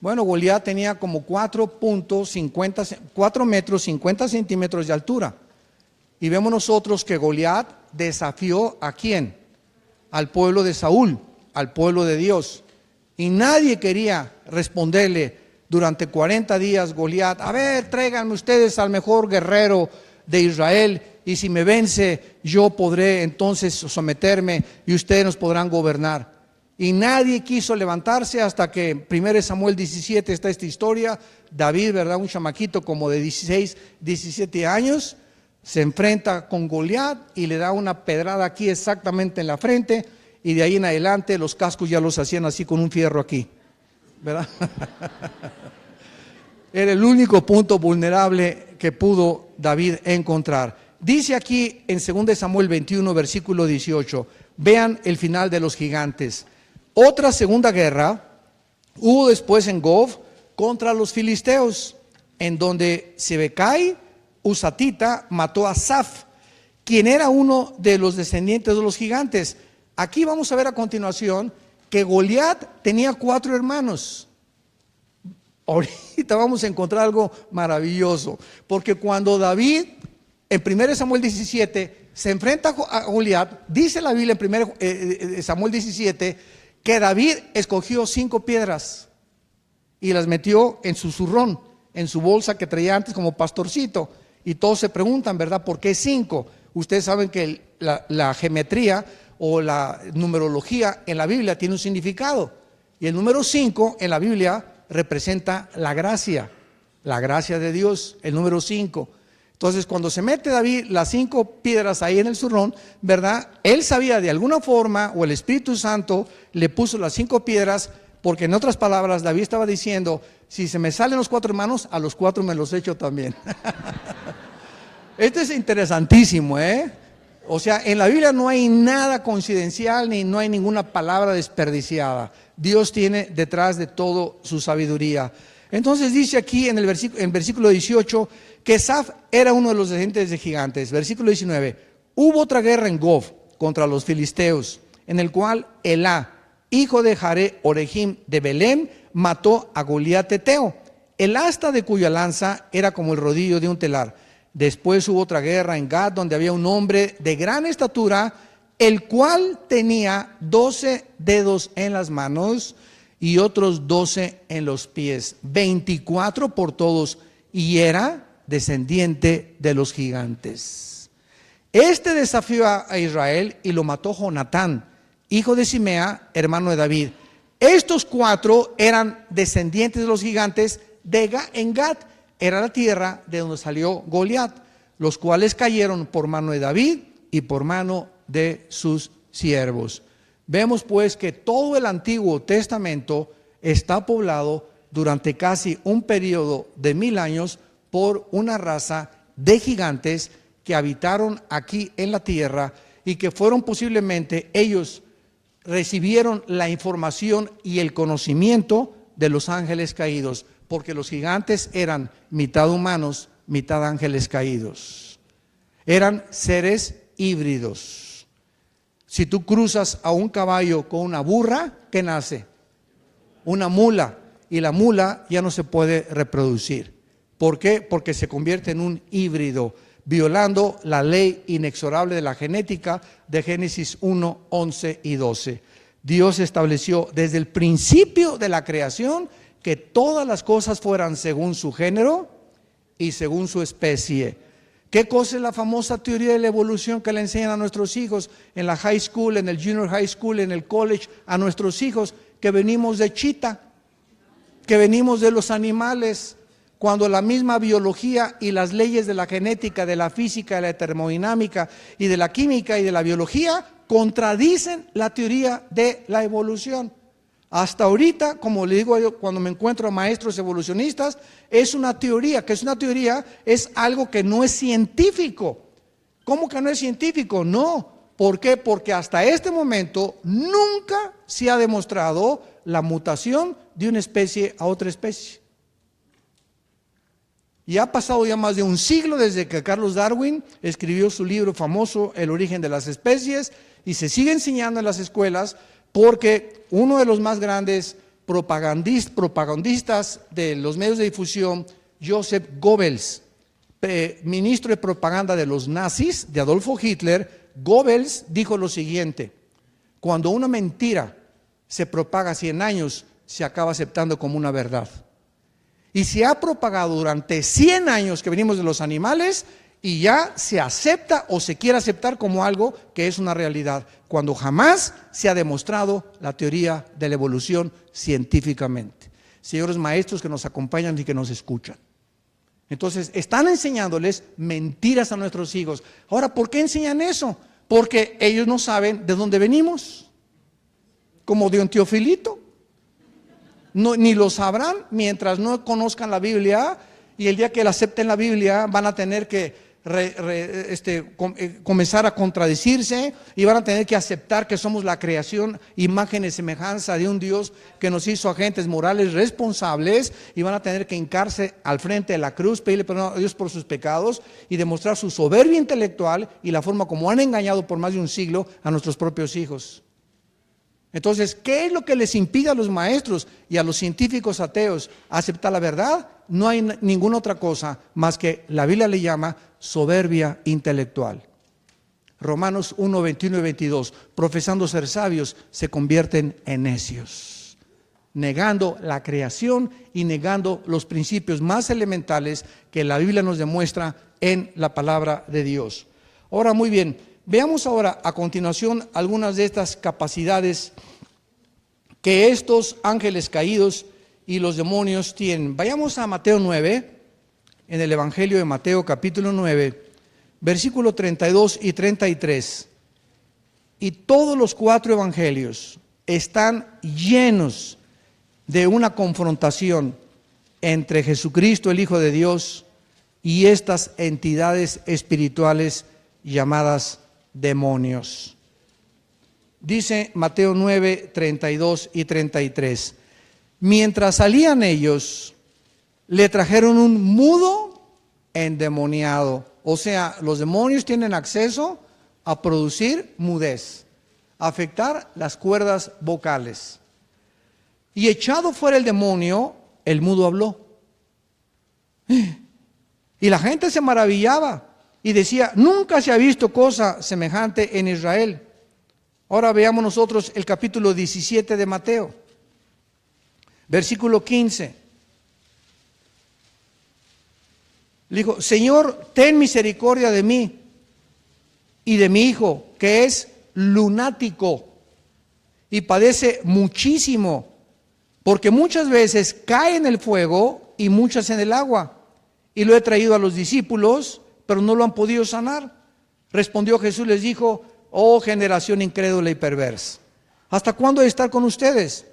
Speaker 1: Bueno, Goliat tenía como 4 metros 50 centímetros de altura. Y vemos nosotros que Goliat desafió ¿a quién? Al pueblo de Saúl, al pueblo de Dios. Y nadie quería responderle durante 40 días. Goliat: a ver, tráiganme ustedes al mejor guerrero de Israel, y si me vence, yo podré entonces someterme y ustedes nos podrán gobernar. Y nadie quiso levantarse hasta que en 1 Samuel 17 está esta historia. David, ¿verdad?, un chamaquito como de 16, 17 años, se enfrenta con Goliat y le da una pedrada aquí exactamente en la frente, y de ahí en adelante los cascos ya los hacían así con un fierro aquí, ¿verdad? Era el único punto vulnerable que pudo David encontrar. Dice aquí en 2 Samuel 21, versículo 18, vean el final de los gigantes. Otra segunda guerra hubo después en Gob contra los filisteos, en donde Sibecai, Husatita, mató a Saf, quien era uno de los descendientes de los gigantes. Aquí vamos a ver a continuación que Goliat tenía 4 hermanos. Ahorita vamos a encontrar algo maravilloso, porque cuando David en 1 Samuel 17 se enfrenta a Goliat, dice la Biblia en 1 Samuel 17 que David escogió 5 piedras y las metió en su zurrón, en su bolsa que traía antes como pastorcito. Y todos se preguntan, ¿verdad?, ¿por qué 5? Ustedes saben que la geometría o la numerología en la Biblia tiene un significado, y el número 5 en la Biblia representa la gracia de Dios, el número 5. Entonces, cuando se mete David las 5 piedras ahí en el zurrón, ¿verdad? Él sabía de alguna forma, o el Espíritu Santo le puso las 5 piedras, porque en otras palabras, David estaba diciendo, si se me salen los 4 hermanos, a los 4 me los echo también. Esto es interesantísimo, ¿eh? O sea, en la Biblia no hay nada coincidencial, ni no hay ninguna palabra desperdiciada. Dios tiene detrás de todo su sabiduría. Entonces dice aquí en el versículo 18 que Saf era uno de los descendientes de gigantes. Versículo 19, hubo otra guerra en Gob contra los filisteos, en el cual Elá, hijo de Jare Orejim de Belén, mató a Goliat Teteo. El asta de cuya lanza era como el rodillo de un telar. Después hubo otra guerra en Gad, donde había un hombre de gran estatura, el cual tenía 12 dedos en las manos y otros 12 en los pies, 24 por todos, y era descendiente de los gigantes. Este desafió a Israel y lo mató Jonatán, hijo de Simea, hermano de David. Estos 4 eran descendientes de los gigantes en Gad, era la tierra de donde salió Goliat, los cuales cayeron por mano de David y por mano de sus siervos. Vemos pues que todo el Antiguo Testamento está poblado durante casi un periodo de 1000 años por una raza de gigantes que habitaron aquí en la tierra y que fueron posiblemente, ellos recibieron la información y el conocimiento de los ángeles caídos, porque los gigantes eran mitad humanos, mitad ángeles caídos. Eran seres híbridos. Si tú cruzas a un caballo con una burra, ¿qué nace? Una mula. Y la mula ya no se puede reproducir. ¿Por qué? Porque se convierte en un híbrido, violando la ley inexorable de la genética de Génesis 1, 11 y 12. Dios estableció desde el principio de la creación que todas las cosas fueran según su género y según su especie. ¿Qué cosa es la famosa teoría de la evolución que le enseñan a nuestros hijos en la high school, en el junior high school, en el college, a nuestros hijos? Que venimos de chita, que venimos de los animales, cuando la misma biología y las leyes de la genética, de la física, de la termodinámica y de la química y de la biología contradicen la teoría de la evolución. Hasta ahorita, como le digo yo cuando me encuentro a maestros evolucionistas, es una teoría. ¿Qué es una teoría? Es algo que no es científico. ¿Cómo que no es científico? No. ¿Por qué? Porque hasta este momento nunca se ha demostrado la mutación de una especie a otra especie. Y ha pasado ya más de un siglo desde que Charles Darwin escribió su libro famoso, El origen de las especies, y se sigue enseñando en las escuelas porque uno de los más grandes propagandistas de los medios de difusión, Joseph Goebbels, ministro de propaganda de los nazis, de Adolfo Hitler, Goebbels dijo lo siguiente: cuando una mentira se propaga 100 años, se acaba aceptando como una verdad. Y se ha propagado durante 100 años que venimos de los animales y ya se acepta o se quiere aceptar como algo que es una realidad, cuando jamás se ha demostrado la teoría de la evolución científicamente. Señores maestros que nos acompañan y que nos escuchan. Entonces, están enseñándoles mentiras a nuestros hijos. Ahora, ¿por qué enseñan eso? Porque ellos no saben de dónde venimos. Como de un Teofilito. No, ni lo sabrán mientras no conozcan la Biblia, y el día que la acepten la Biblia van a tener que comenzar a contradecirse y van a tener que aceptar que somos la creación, imagen y semejanza de un Dios que nos hizo agentes morales responsables, y van a tener que hincarse al frente de la cruz, pedirle perdón a Dios por sus pecados y demostrar su soberbia intelectual y la forma como han engañado por más de un siglo a nuestros propios hijos. Entonces, ¿qué es lo que les impide a los maestros y a los científicos ateos aceptar la verdad? No hay ninguna otra cosa más que la Biblia le llama soberbia intelectual. Romanos 1, 21 y 22, profesando ser sabios, se convierten en necios, negando la creación y negando los principios más elementales que la Biblia nos demuestra en la palabra de Dios. Ahora, muy bien, veamos ahora a continuación algunas de estas capacidades que estos ángeles caídos y los demonios tienen. Vayamos a Mateo 9, en el Evangelio de Mateo capítulo 9, versículo 32 y 33. Y todos los 4 evangelios están llenos de una confrontación entre Jesucristo, el Hijo de Dios, y estas entidades espirituales llamadas demonios. Dice Mateo 9, 32 y 33. Mientras salían ellos, le trajeron un mudo endemoniado. O sea, los demonios tienen acceso a producir mudez, a afectar las cuerdas vocales. Y echado fuera el demonio, el mudo habló. Y la gente se maravillaba y decía, nunca se ha visto cosa semejante en Israel. Ahora veamos nosotros el capítulo 17 de Mateo, versículo 15. Le dijo, Señor, ten misericordia de mí y de mi hijo, que es lunático y padece muchísimo, porque muchas veces cae en el fuego y muchas en el agua. Y lo he traído a los discípulos, pero no lo han podido sanar. Respondió Jesús, les dijo, oh generación incrédula y perversa, ¿hasta cuándo he de estar con ustedes?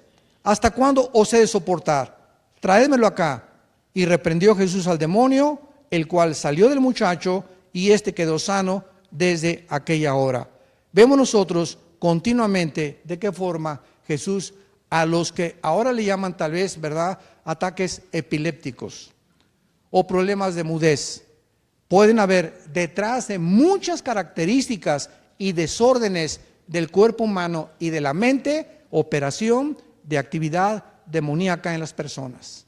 Speaker 1: ¿Hasta cuándo os he de soportar? Traédmelo acá. Y reprendió Jesús al demonio, el cual salió del muchacho, y éste quedó sano desde aquella hora. Vemos nosotros continuamente de qué forma Jesús, a los que ahora le llaman tal vez, ¿verdad?, ataques epilépticos o problemas de mudez, pueden haber detrás de muchas características y desórdenes del cuerpo humano y de la mente, operación de actividad demoníaca en las personas.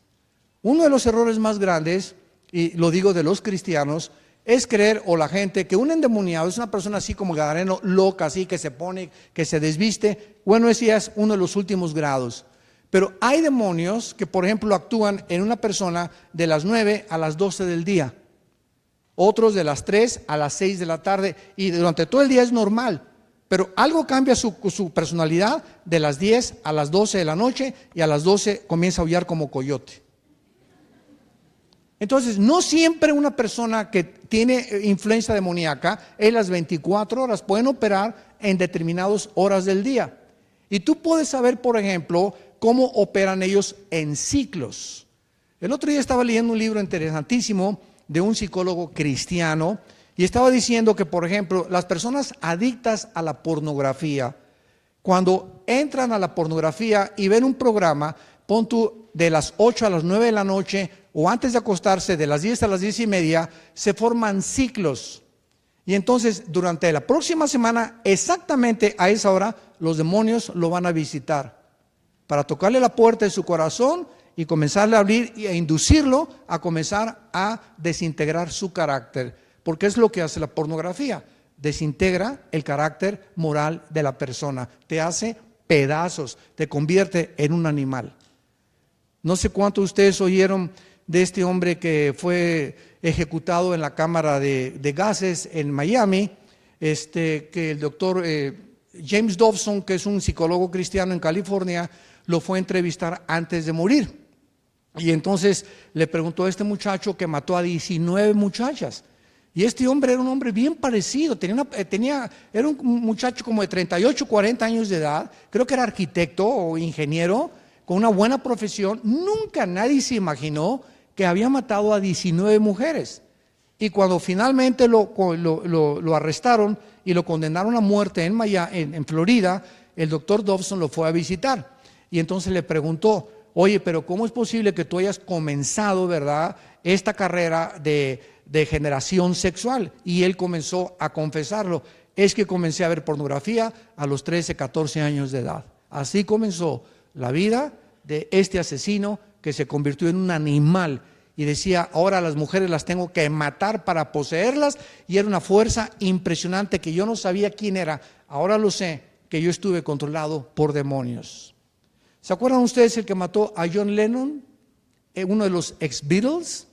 Speaker 1: Uno de los errores más grandes, y lo digo de los cristianos, es creer, o la gente, que un endemoniado es una persona así como gadareno, loca, así que se pone, que se desviste. Bueno, ese ya es uno de los últimos grados. Pero hay demonios que, por ejemplo, actúan en una persona de las 9 a las 12 del día. Otros de las 3 a las 6 de la tarde, y durante todo el día es normal, pero algo cambia su personalidad de las 10 a las 12 de la noche, y a las 12 comienza a aullar como coyote. Entonces, no siempre una persona que tiene influencia demoníaca en las 24 horas, pueden operar en determinadas horas del día. Y tú puedes saber, por ejemplo, cómo operan ellos en ciclos. El otro día estaba leyendo un libro interesantísimo de un psicólogo cristiano y estaba diciendo que, por ejemplo, las personas adictas a la pornografía, cuando entran a la pornografía y ven un programa, pon tú de las 8 a las 9 de la noche o antes de acostarse de las 10 a las 10:30, se forman ciclos. Y entonces durante la próxima semana, exactamente a esa hora, los demonios lo van a visitar para tocarle la puerta de su corazón y comenzarle a abrir e inducirlo a comenzar a desintegrar su carácter. Porque es lo que hace la pornografía, desintegra el carácter moral de la persona, te hace pedazos, te convierte en un animal. No sé cuántos de ustedes oyeron de este hombre que fue ejecutado en la cámara de gases en Miami, que el doctor James Dobson, que es un psicólogo cristiano en California, lo fue a entrevistar antes de morir. Y entonces le preguntó a este muchacho que mató a 19 muchachas. Y este hombre era un hombre bien parecido, era un muchacho como de 38, 40 años de edad, creo que era arquitecto o ingeniero, con una buena profesión. Nunca nadie se imaginó que había matado a 19 mujeres. Y cuando finalmente lo arrestaron y lo condenaron a muerte en Florida, el doctor Dobson lo fue a visitar. Y entonces le preguntó, oye, pero ¿cómo es posible que tú hayas comenzado, verdad, esta carrera de generación sexual? Y él comenzó a confesarlo. Es que comencé a ver pornografía a los 13, 14 años de edad. Así comenzó la vida de este asesino que se convirtió en un animal y decía, ahora las mujeres las tengo que matar para poseerlas, y era una fuerza impresionante que yo no sabía quién era. Ahora lo sé, que yo estuve controlado por demonios. ¿Se acuerdan ustedes el que mató a John Lennon? Uno de los ex-Beatles.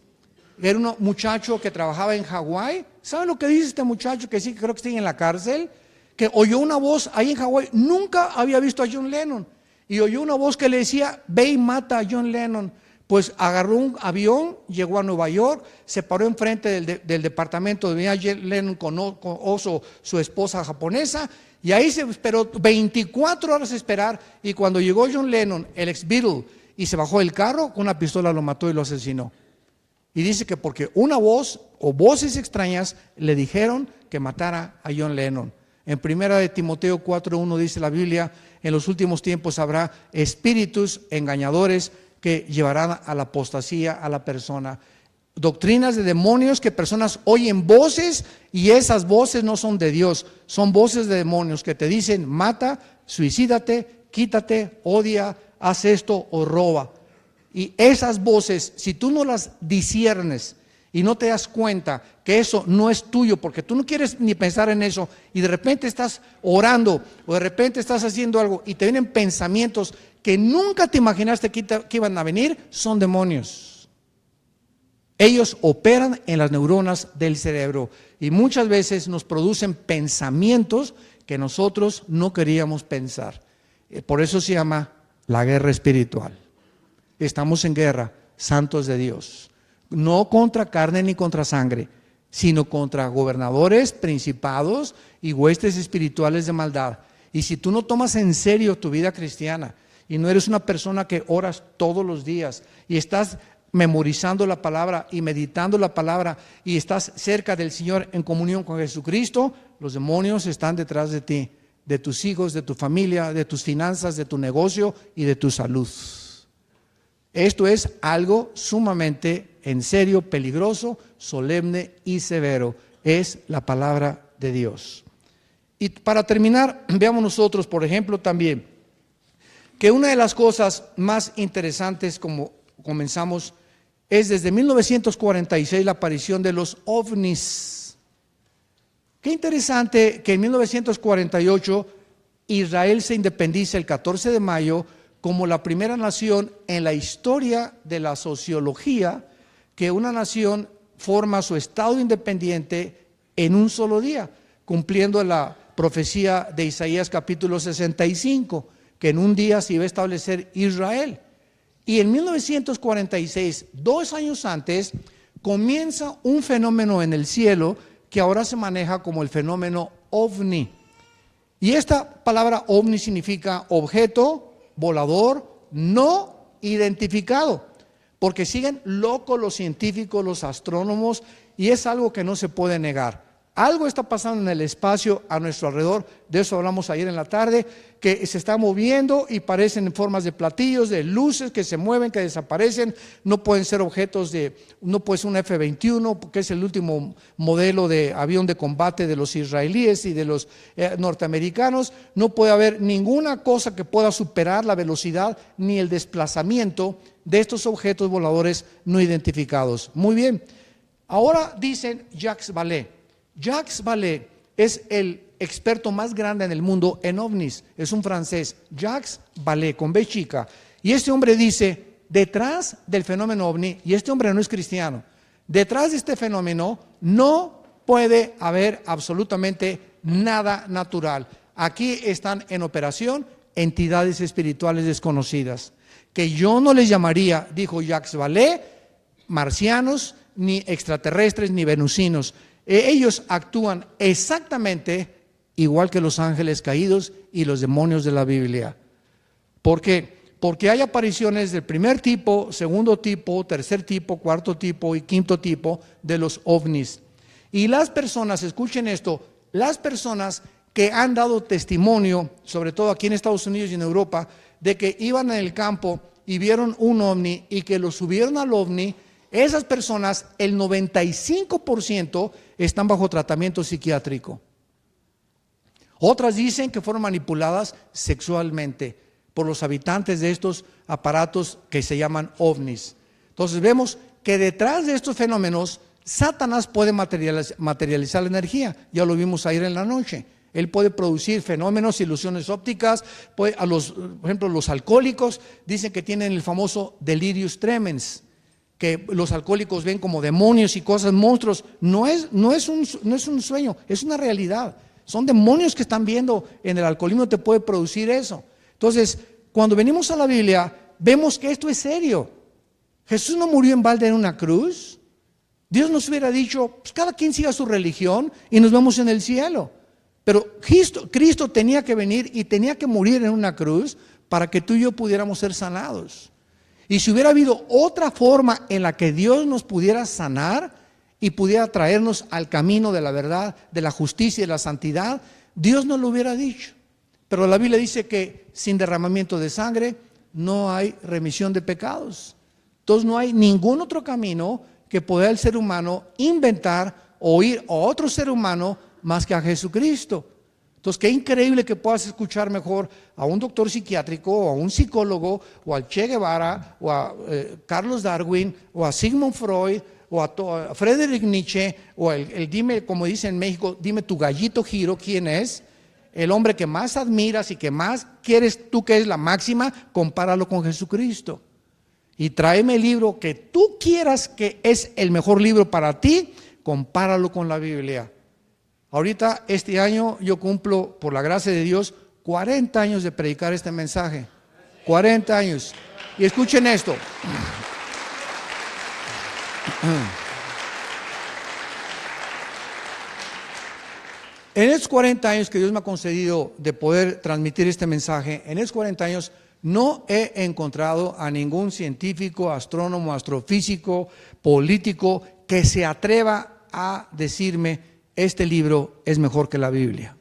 Speaker 1: Era un muchacho que trabajaba en Hawái. ¿Saben lo que dice este muchacho? Que sí, creo que está en la cárcel, que oyó una voz ahí en Hawái. Nunca había visto a John Lennon. Y oyó una voz que le decía, ve y mata a John Lennon, Pues agarró un avión, llegó a Nueva York, se paró enfrente del departamento de John Lennon con Oso, su esposa japonesa, y ahí se esperó 24 horas a esperar, y cuando llegó John Lennon, el ex Beatle, y se bajó del carro, con una pistola lo mató y lo asesinó. Y dice que porque una voz o voces extrañas le dijeron que matara a John Lennon. En 1 Timoteo 4:1 dice la Biblia, en los últimos tiempos habrá espíritus engañadores que llevarán a la apostasía a la persona. Doctrinas de demonios, que personas oyen voces y esas voces no son de Dios, son voces de demonios que te dicen mata, suicídate, quítate, odia, haz esto o roba. Y esas voces, si tú no las disiernes y no te das cuenta que eso no es tuyo, porque tú no quieres ni pensar en eso, y de repente estás orando o de repente estás haciendo algo y te vienen pensamientos que nunca te imaginaste que iban a venir, son demonios. Ellos operan en las neuronas del cerebro y muchas veces nos producen pensamientos que nosotros no queríamos pensar. Por eso se llama la guerra espiritual. Estamos en guerra, santos de Dios, no contra carne ni contra sangre, sino contra gobernadores, principados y huestes espirituales de maldad. Y si tú no tomas en serio tu vida cristiana y no eres una persona que oras todos los días y estás memorizando la palabra y meditando la palabra y estás cerca del Señor en comunión con Jesucristo, los demonios están detrás de ti, de tus hijos, de tu familia, de tus finanzas, de tu negocio y de tu salud. Esto es algo sumamente en serio, peligroso, solemne y severo. Es la palabra de Dios. Y para terminar, veamos nosotros, por ejemplo, también, que una de las cosas más interesantes, como comenzamos, es desde 1946 la aparición de los ovnis. Qué interesante que en 1948 Israel se independiza el 14 de mayo como la primera nación en la historia de la sociología que una nación forma su estado independiente en un solo día, cumpliendo la profecía de Isaías capítulo 65, que en un día se iba a establecer Israel. Y en 1946, 2 años antes, comienza un fenómeno en el cielo que ahora se maneja como el fenómeno ovni. Y esta palabra ovni significa objeto volador no identificado, porque siguen locos los científicos, los astrónomos, y es algo que no se puede negar. Algo está pasando en el espacio a nuestro alrededor, de eso hablamos ayer en la tarde, que se está moviendo y parecen en formas de platillos, de luces que se mueven, que desaparecen. No pueden ser objetos no puede ser un F-21, porque es el último modelo de avión de combate de los israelíes y de los norteamericanos. No puede haber ninguna cosa que pueda superar la velocidad ni el desplazamiento de estos objetos voladores no identificados. Muy bien, ahora dicen Jacques Vallée. Jacques Vallée es el experto más grande en el mundo en ovnis, es un francés, Jacques Vallée, con B chica, y este hombre dice, detrás del fenómeno ovni, y este hombre no es cristiano, detrás de este fenómeno no puede haber absolutamente nada natural. Aquí están en operación entidades espirituales desconocidas, que yo no les llamaría, dijo Jacques Vallée, marcianos, ni extraterrestres, ni venusinos. Ellos actúan exactamente igual que los ángeles caídos y los demonios de la Biblia. ¿Por qué? Porque hay apariciones del primer tipo, segundo tipo, tercer tipo, cuarto tipo y quinto tipo de los ovnis. Y las personas, escuchen esto, las personas que han dado testimonio, sobre todo aquí en Estados Unidos y en Europa, de que iban en el campo y vieron un ovni y que lo subieron al ovni, esas personas, el 95% están bajo tratamiento psiquiátrico. Otras dicen que fueron manipuladas sexualmente por los habitantes de estos aparatos que se llaman ovnis. Entonces vemos que detrás de estos fenómenos, Satanás puede materializar la energía. Ya lo vimos ayer en la noche. Él puede producir fenómenos, ilusiones ópticas. Por ejemplo, los alcohólicos dicen que tienen el famoso delirium tremens, que los alcohólicos ven como demonios y cosas, monstruos. No es un sueño, es una realidad. Son demonios que están viendo en el alcoholismo, te puede producir eso. Entonces, cuando venimos a la Biblia, vemos que esto es serio. Jesús no murió en balde en una cruz. Dios nos hubiera dicho, pues cada quien siga su religión y nos vemos en el cielo. Pero Cristo tenía que venir y tenía que morir en una cruz para que tú y yo pudiéramos ser sanados. Y si hubiera habido otra forma en la que Dios nos pudiera sanar y pudiera traernos al camino de la verdad, de la justicia y de la santidad, Dios nos lo hubiera dicho. Pero la Biblia dice que sin derramamiento de sangre no hay remisión de pecados. Entonces no hay ningún otro camino que pueda el ser humano inventar o ir a otro ser humano más que a Jesucristo. Entonces qué increíble que puedas escuchar mejor a un doctor psiquiátrico o a un psicólogo o al Che Guevara o a Carlos Darwin o a Sigmund Freud o a Friedrich Nietzsche o el dime, como dice en México, dime tu gallito Giro, ¿quién es? El hombre que más admiras y que más quieres tú que es la máxima, compáralo con Jesucristo. Y tráeme el libro que tú quieras que es el mejor libro para ti, compáralo con la Biblia. Ahorita, este año, yo cumplo, por la gracia de Dios, 40 años de predicar este mensaje. 40 años. Y escuchen esto. En esos 40 años que Dios me ha concedido de poder transmitir este mensaje, en esos 40 años no he encontrado a ningún científico, astrónomo, astrofísico, político que se atreva a decirme este libro es mejor que la Biblia.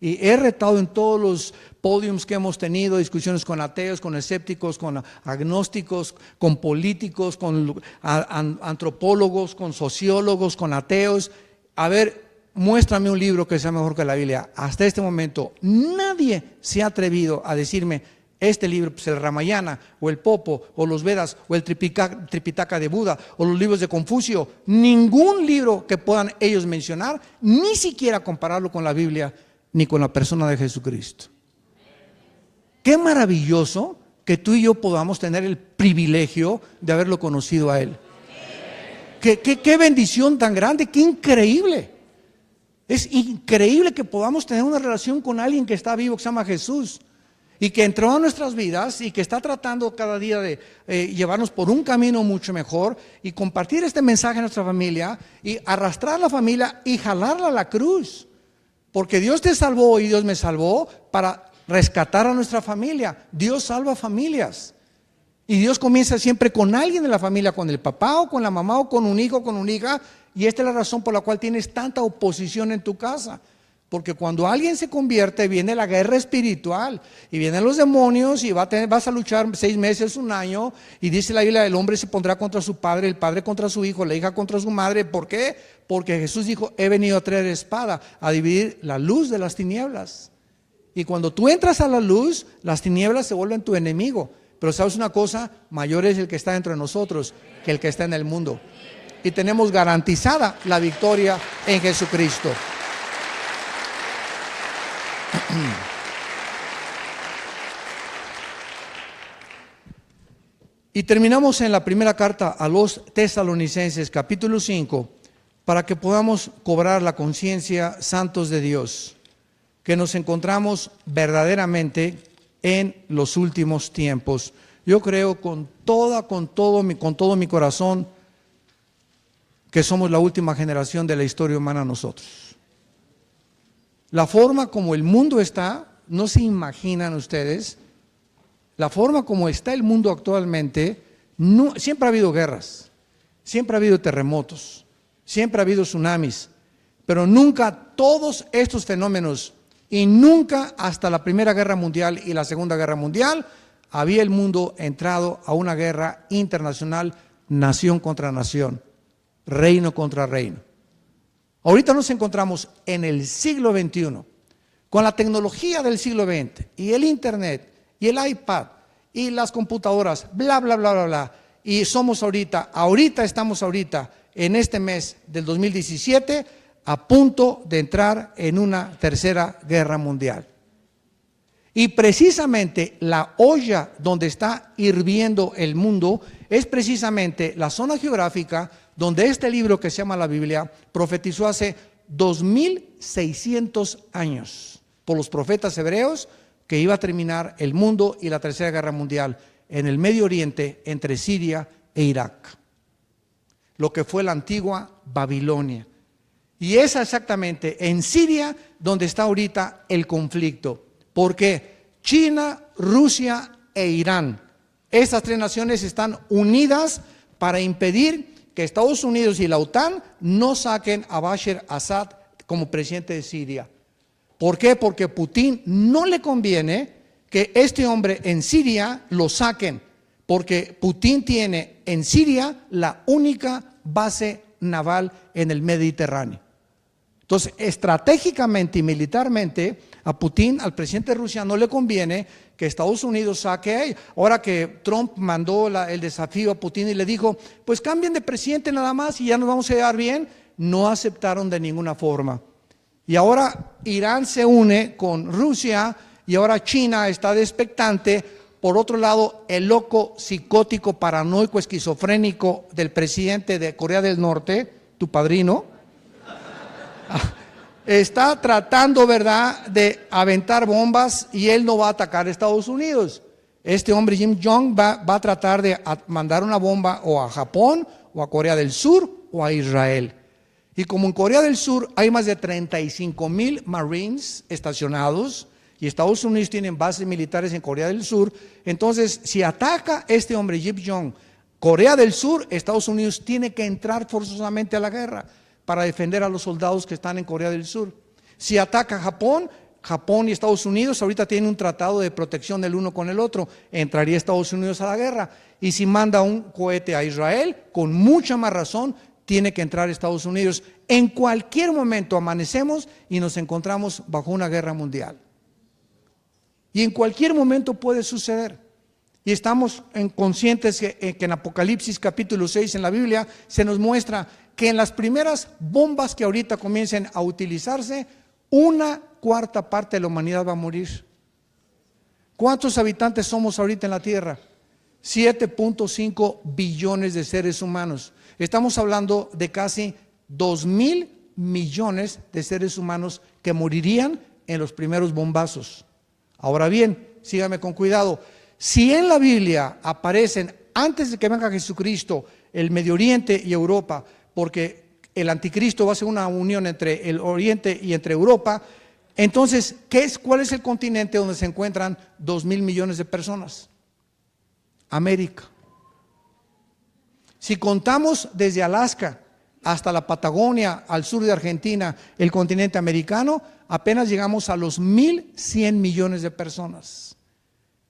Speaker 1: Y he retado en todos los podiums que hemos tenido, discusiones con ateos, con escépticos, con agnósticos, con políticos, con antropólogos, con sociólogos, con ateos. A ver, muéstrame un libro que sea mejor que la Biblia. Hasta este momento nadie se ha atrevido a decirme este libro, pues el Ramayana o el Popo o los Vedas o el Tripitaka de Buda o los libros de Confucio. Ningún libro que puedan ellos mencionar, ni siquiera compararlo con la Biblia ni con la persona de Jesucristo. Qué maravilloso que tú y yo podamos tener el privilegio de haberlo conocido a Él. Qué bendición tan grande, qué increíble. Es increíble que podamos tener una relación con alguien que está vivo, que se llama Jesús, y que entró a nuestras vidas y que está tratando cada día de llevarnos por un camino mucho mejor y compartir este mensaje a nuestra familia y arrastrar a la familia y jalarla a la cruz. Porque Dios te salvó y Dios me salvó para rescatar a nuestra familia. Dios salva familias. Y Dios comienza siempre con alguien de la familia, con el papá o con la mamá o con un hijo o con una hija. Y esta es la razón por la cual tienes tanta oposición en tu casa. Porque cuando alguien se convierte, viene la guerra espiritual y vienen los demonios y vas a luchar 6 meses, un año. Y dice la Biblia, el hombre se pondrá contra su padre, el padre contra su hijo, la hija contra su madre. ¿Por qué? Porque Jesús dijo, he venido a traer espada, a dividir la luz de las tinieblas. Y cuando tú entras a la luz, las tinieblas se vuelven tu enemigo. Pero sabes una cosa, mayor es el que está dentro de nosotros que el que está en el mundo. Y tenemos garantizada la victoria en Jesucristo. Y terminamos en la primera carta a los Tesalonicenses, capítulo 5, para que podamos cobrar la conciencia santos de Dios, que nos encontramos verdaderamente en los últimos tiempos. Yo creo con todo mi corazón que somos la última generación de la historia humana nosotros. La forma como el mundo está, no se imaginan ustedes, la forma como está el mundo actualmente, siempre ha habido guerras, siempre ha habido terremotos, siempre ha habido tsunamis, pero nunca todos estos fenómenos y nunca hasta la Primera Guerra Mundial y la Segunda Guerra Mundial había el mundo entrado a una guerra internacional, nación contra nación, reino contra reino. Ahorita nos encontramos en el siglo XXI, con la tecnología del siglo XX, y el internet, y el iPad, y las computadoras, bla, bla, bla, bla, bla. Y estamos ahorita en este mes del 2017, a punto de entrar en una tercera guerra mundial. Y precisamente la olla donde está hirviendo el mundo es precisamente la zona geográfica donde este libro que se llama la Biblia profetizó hace 2600 años por los profetas hebreos que iba a terminar el mundo y la tercera guerra mundial. en el Medio Oriente entre Siria e Irak, lo que fue la antigua Babilonia. Y es exactamente en Siria donde está ahorita el conflicto, porque China, Rusia e Irán, estas tres naciones están unidas para impedir que Estados Unidos y la OTAN no saquen a Bashar Assad como presidente de Siria. ¿Por qué? Porque a Putin no le conviene que este hombre en Siria lo saquen, porque Putin tiene en Siria la única base naval en el Mediterráneo. Entonces, estratégicamente y militarmente, a Putin, al presidente de Rusia, no le conviene que Estados Unidos saque. Ahora que Trump mandó el desafío a Putin y le dijo, pues cambien de presidente nada más y ya nos vamos a llevar bien, no aceptaron de ninguna forma. Y ahora Irán se une con Rusia y ahora China está de expectante. Por otro lado, el loco, psicótico, paranoico, esquizofrénico del presidente de Corea del Norte, tu padrino, está tratando, ¿verdad?, de aventar bombas y él no va a atacar a Estados Unidos. Este hombre, Kim Jong, va a tratar de mandar una bomba o a Japón, o a Corea del Sur, o a Israel. Y como en Corea del Sur hay más de 35,000 Marines estacionados, y Estados Unidos tienen bases militares en Corea del Sur, entonces si ataca este hombre, Kim Jong, Corea del Sur, Estados Unidos tiene que entrar forzosamente a la guerra para defender a los soldados que están en Corea del Sur. Si ataca Japón, Japón y Estados Unidos ahorita tienen un tratado de protección del uno con el otro, entraría Estados Unidos a la guerra. Y si manda un cohete a Israel, con mucha más razón, tiene que entrar Estados Unidos. En cualquier momento amanecemos y nos encontramos bajo una guerra mundial. Y en cualquier momento puede suceder. Y estamos conscientes que en Apocalipsis capítulo 6 en la Biblia se nos muestra que en las primeras bombas que ahorita comiencen a utilizarse, 1/4 parte de la humanidad va a morir. ¿Cuántos habitantes somos ahorita en la Tierra? 7.5 billones de seres humanos. Estamos hablando de casi 2,000 millones de seres humanos que morirían en los primeros bombazos. Ahora bien, sígame con cuidado. Si en la Biblia aparecen, antes de que venga Jesucristo, el Medio Oriente y Europa, porque el anticristo va a ser una unión entre el Oriente y entre Europa, entonces, ¿cuál es el continente donde se encuentran 2,000 millones de personas? América. Si contamos desde Alaska hasta la Patagonia, al sur de Argentina, el continente americano, apenas llegamos a los 1,100 millones de personas.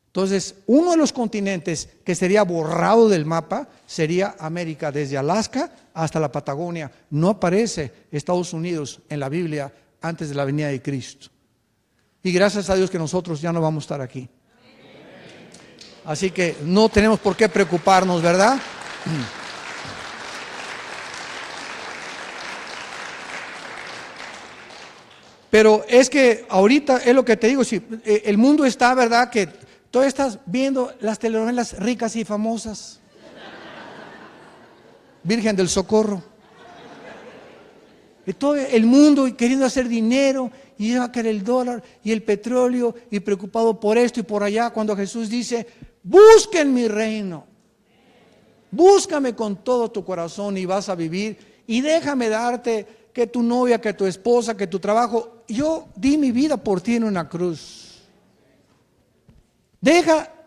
Speaker 1: Entonces, uno de los continentes que sería borrado del mapa sería América, desde Alaska hasta la Patagonia. No aparece Estados Unidos en la Biblia antes de la venida de Cristo. Y gracias a Dios que nosotros ya no vamos a estar aquí. Así que no tenemos por qué preocuparnos, ¿verdad? Pero es que ahorita es lo que te digo, si el mundo está, ¿verdad?, que tú estás viendo las telenovelas ricas y famosas. Virgen del Socorro. Y todo el mundo queriendo hacer dinero, y va a querer el dólar y el petróleo, y preocupado por esto y por allá, cuando Jesús dice, busquen mi reino, búscame con todo tu corazón y vas a vivir, y déjame darte que tu novia, que tu esposa, que tu trabajo. Yo di mi vida por ti en una cruz.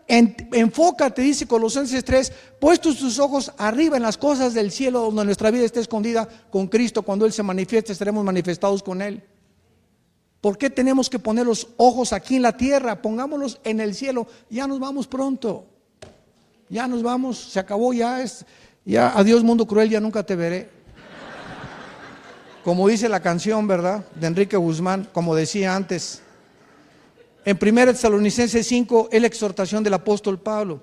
Speaker 1: Enfócate, dice Colosenses 3, puestos tus ojos arriba en las cosas del cielo, donde nuestra vida esté escondida con Cristo. Cuando Él se manifieste, estaremos manifestados con Él. ¿Por qué tenemos que poner los ojos aquí en la tierra? Pongámoslos en el cielo. Ya nos vamos pronto. Ya nos vamos, se acabó, ya adiós mundo cruel, ya nunca te veré. Como dice la canción, ¿verdad?, de Enrique Guzmán, como decía antes. En 1 Tesalonicenses 5 es la exhortación del apóstol Pablo.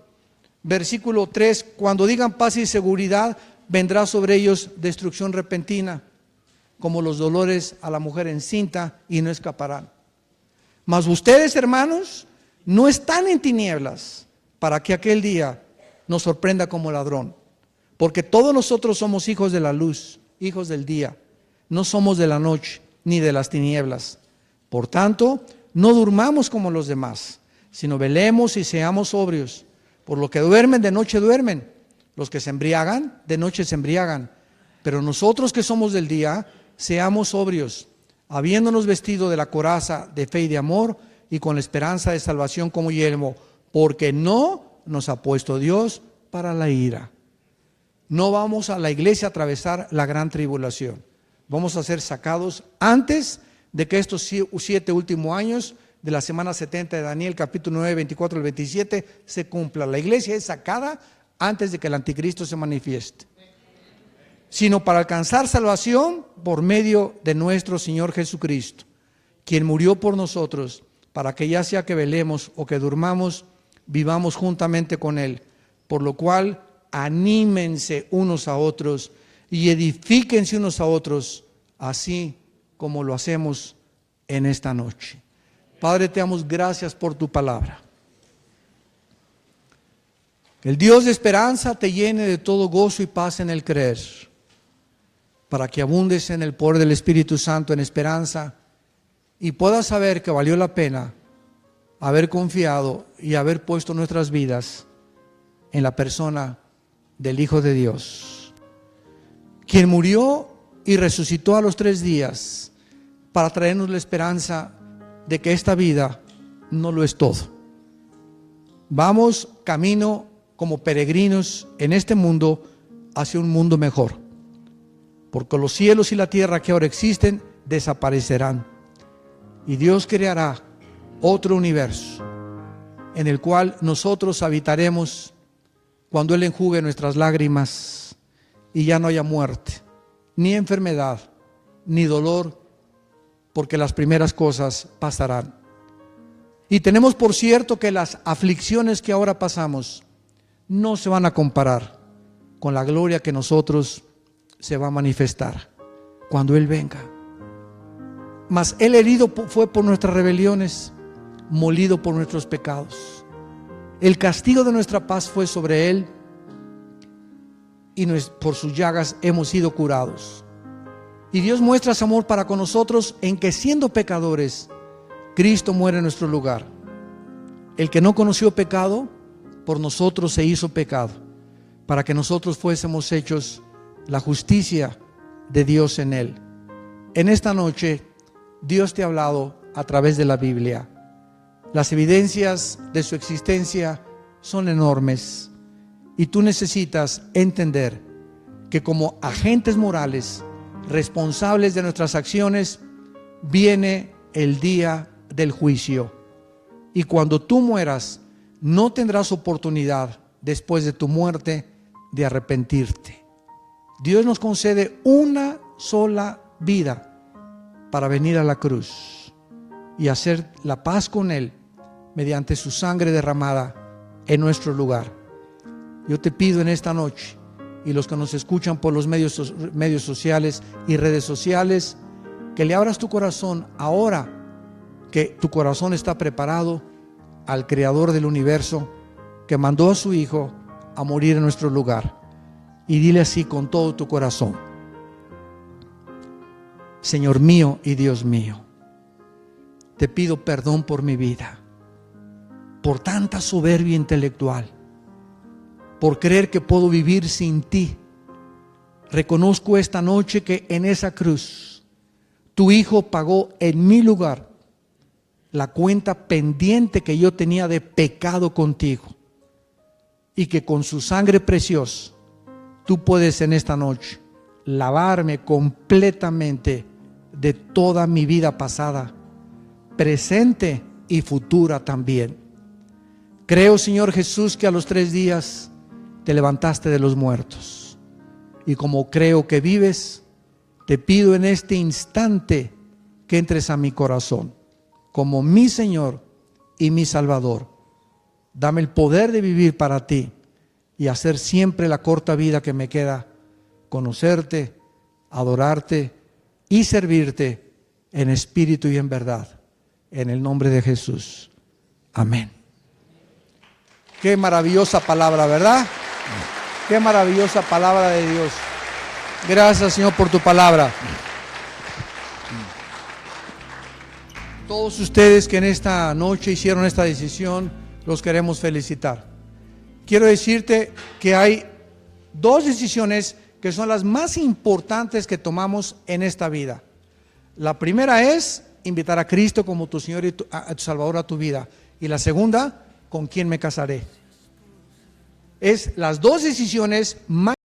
Speaker 1: Versículo 3, cuando digan paz y seguridad, vendrá sobre ellos destrucción repentina, como los dolores a la mujer encinta, y no escaparán. Mas ustedes, hermanos, no están en tinieblas, para que aquel día nos sorprenda como ladrón. Porque todos nosotros somos hijos de la luz, hijos del día. No somos de la noche, ni de las tinieblas. Por tanto, no durmamos como los demás, sino velemos y seamos sobrios, Por lo que duermen, de noche duermen. Los que se embriagan, de noche se embriagan. Pero nosotros que somos del día, seamos sobrios, habiéndonos vestido de la coraza de fe y de amor, y con la esperanza de salvación como yelmo, porque no nos ha puesto Dios para la ira. No vamos a la iglesia a atravesar la gran tribulación. Vamos a ser sacados antes de que estos 7 últimos años de la semana 70 de Daniel, capítulo 9, 24 al 27, se cumpla. La iglesia es sacada antes de que el anticristo se manifieste, sino para alcanzar salvación por medio de nuestro Señor Jesucristo, quien murió por nosotros, para que ya sea que velemos o que durmamos, vivamos juntamente con Él. Por lo cual, anímense unos a otros y edifíquense unos a otros, así como lo hacemos en esta noche. Padre, te damos gracias por tu palabra. El Dios de esperanza te llene de todo gozo y paz en el creer, para que abundes en el poder del Espíritu Santo en esperanza y puedas saber que valió la pena haber confiado y haber puesto nuestras vidas en la persona del Hijo de Dios, quien murió y resucitó a los 3 días para traernos la esperanza de que esta vida no lo es todo. Vamos camino como peregrinos en este mundo hacia un mundo mejor, porque los cielos y la tierra que ahora existen desaparecerán y Dios creará otro universo en el cual nosotros habitaremos cuando Él enjugue nuestras lágrimas y ya no haya muerte, ni enfermedad, ni dolor, porque las primeras cosas pasarán. Y tenemos por cierto que las aflicciones que ahora pasamos no se van a comparar con la gloria que nosotros se va a manifestar cuando Él venga. Mas Él herido fue por nuestras rebeliones, molido por nuestros pecados. El castigo de nuestra paz fue sobre Él, y por sus llagas hemos sido curados. Y Dios muestra su amor para con nosotros en que, siendo pecadores, Cristo muere en nuestro lugar. El que no conoció pecado, por nosotros se hizo pecado, para que nosotros fuésemos hechos la justicia de Dios en Él. En esta noche, Dios te ha hablado a través de la Biblia. Las evidencias de su existencia son enormes, y tú necesitas entender que como agentes morales responsables de nuestras acciones, viene el día del juicio. Y cuando tú mueras, no tendrás oportunidad después de tu muerte de arrepentirte. Dios nos concede una sola vida para venir a la cruz y hacer la paz con Él mediante su sangre derramada en nuestro lugar. Yo te pido en esta noche, y los que nos escuchan por los medios sociales y redes sociales, que le abras tu corazón ahora que tu corazón está preparado al Creador del universo, que mandó a su Hijo a morir en nuestro lugar. Y dile así con todo tu corazón: Señor mío y Dios mío, te pido perdón por mi vida, por tanta soberbia intelectual, por creer que puedo vivir sin ti. Reconozco esta noche que en esa cruz tu Hijo pagó en mi lugar la cuenta pendiente que yo tenía de pecado contigo, y que con su sangre preciosa tú puedes en esta noche lavarme completamente de toda mi vida pasada, presente y futura también. Creo, Señor Jesús, que a los 3 días te levantaste de los muertos, y como creo que vives, te pido en este instante que entres a mi corazón como mi Señor y mi Salvador. Dame el poder de vivir para ti y hacer siempre la corta vida que me queda, conocerte, adorarte y servirte en espíritu y en verdad, en el nombre de Jesús. Amén. Qué maravillosa palabra, ¿verdad? Qué maravillosa palabra de Dios. Gracias, Señor, por tu palabra. Todos ustedes que en esta noche hicieron esta decisión, los queremos felicitar. quiero decirte que hay dos decisiones que son las más importantes que tomamos en esta vida. La primera es invitar a Cristo como tu Señor y a tu Salvador a tu vida. Y la segunda, ¿con quién me casaré? Es las dos decisiones más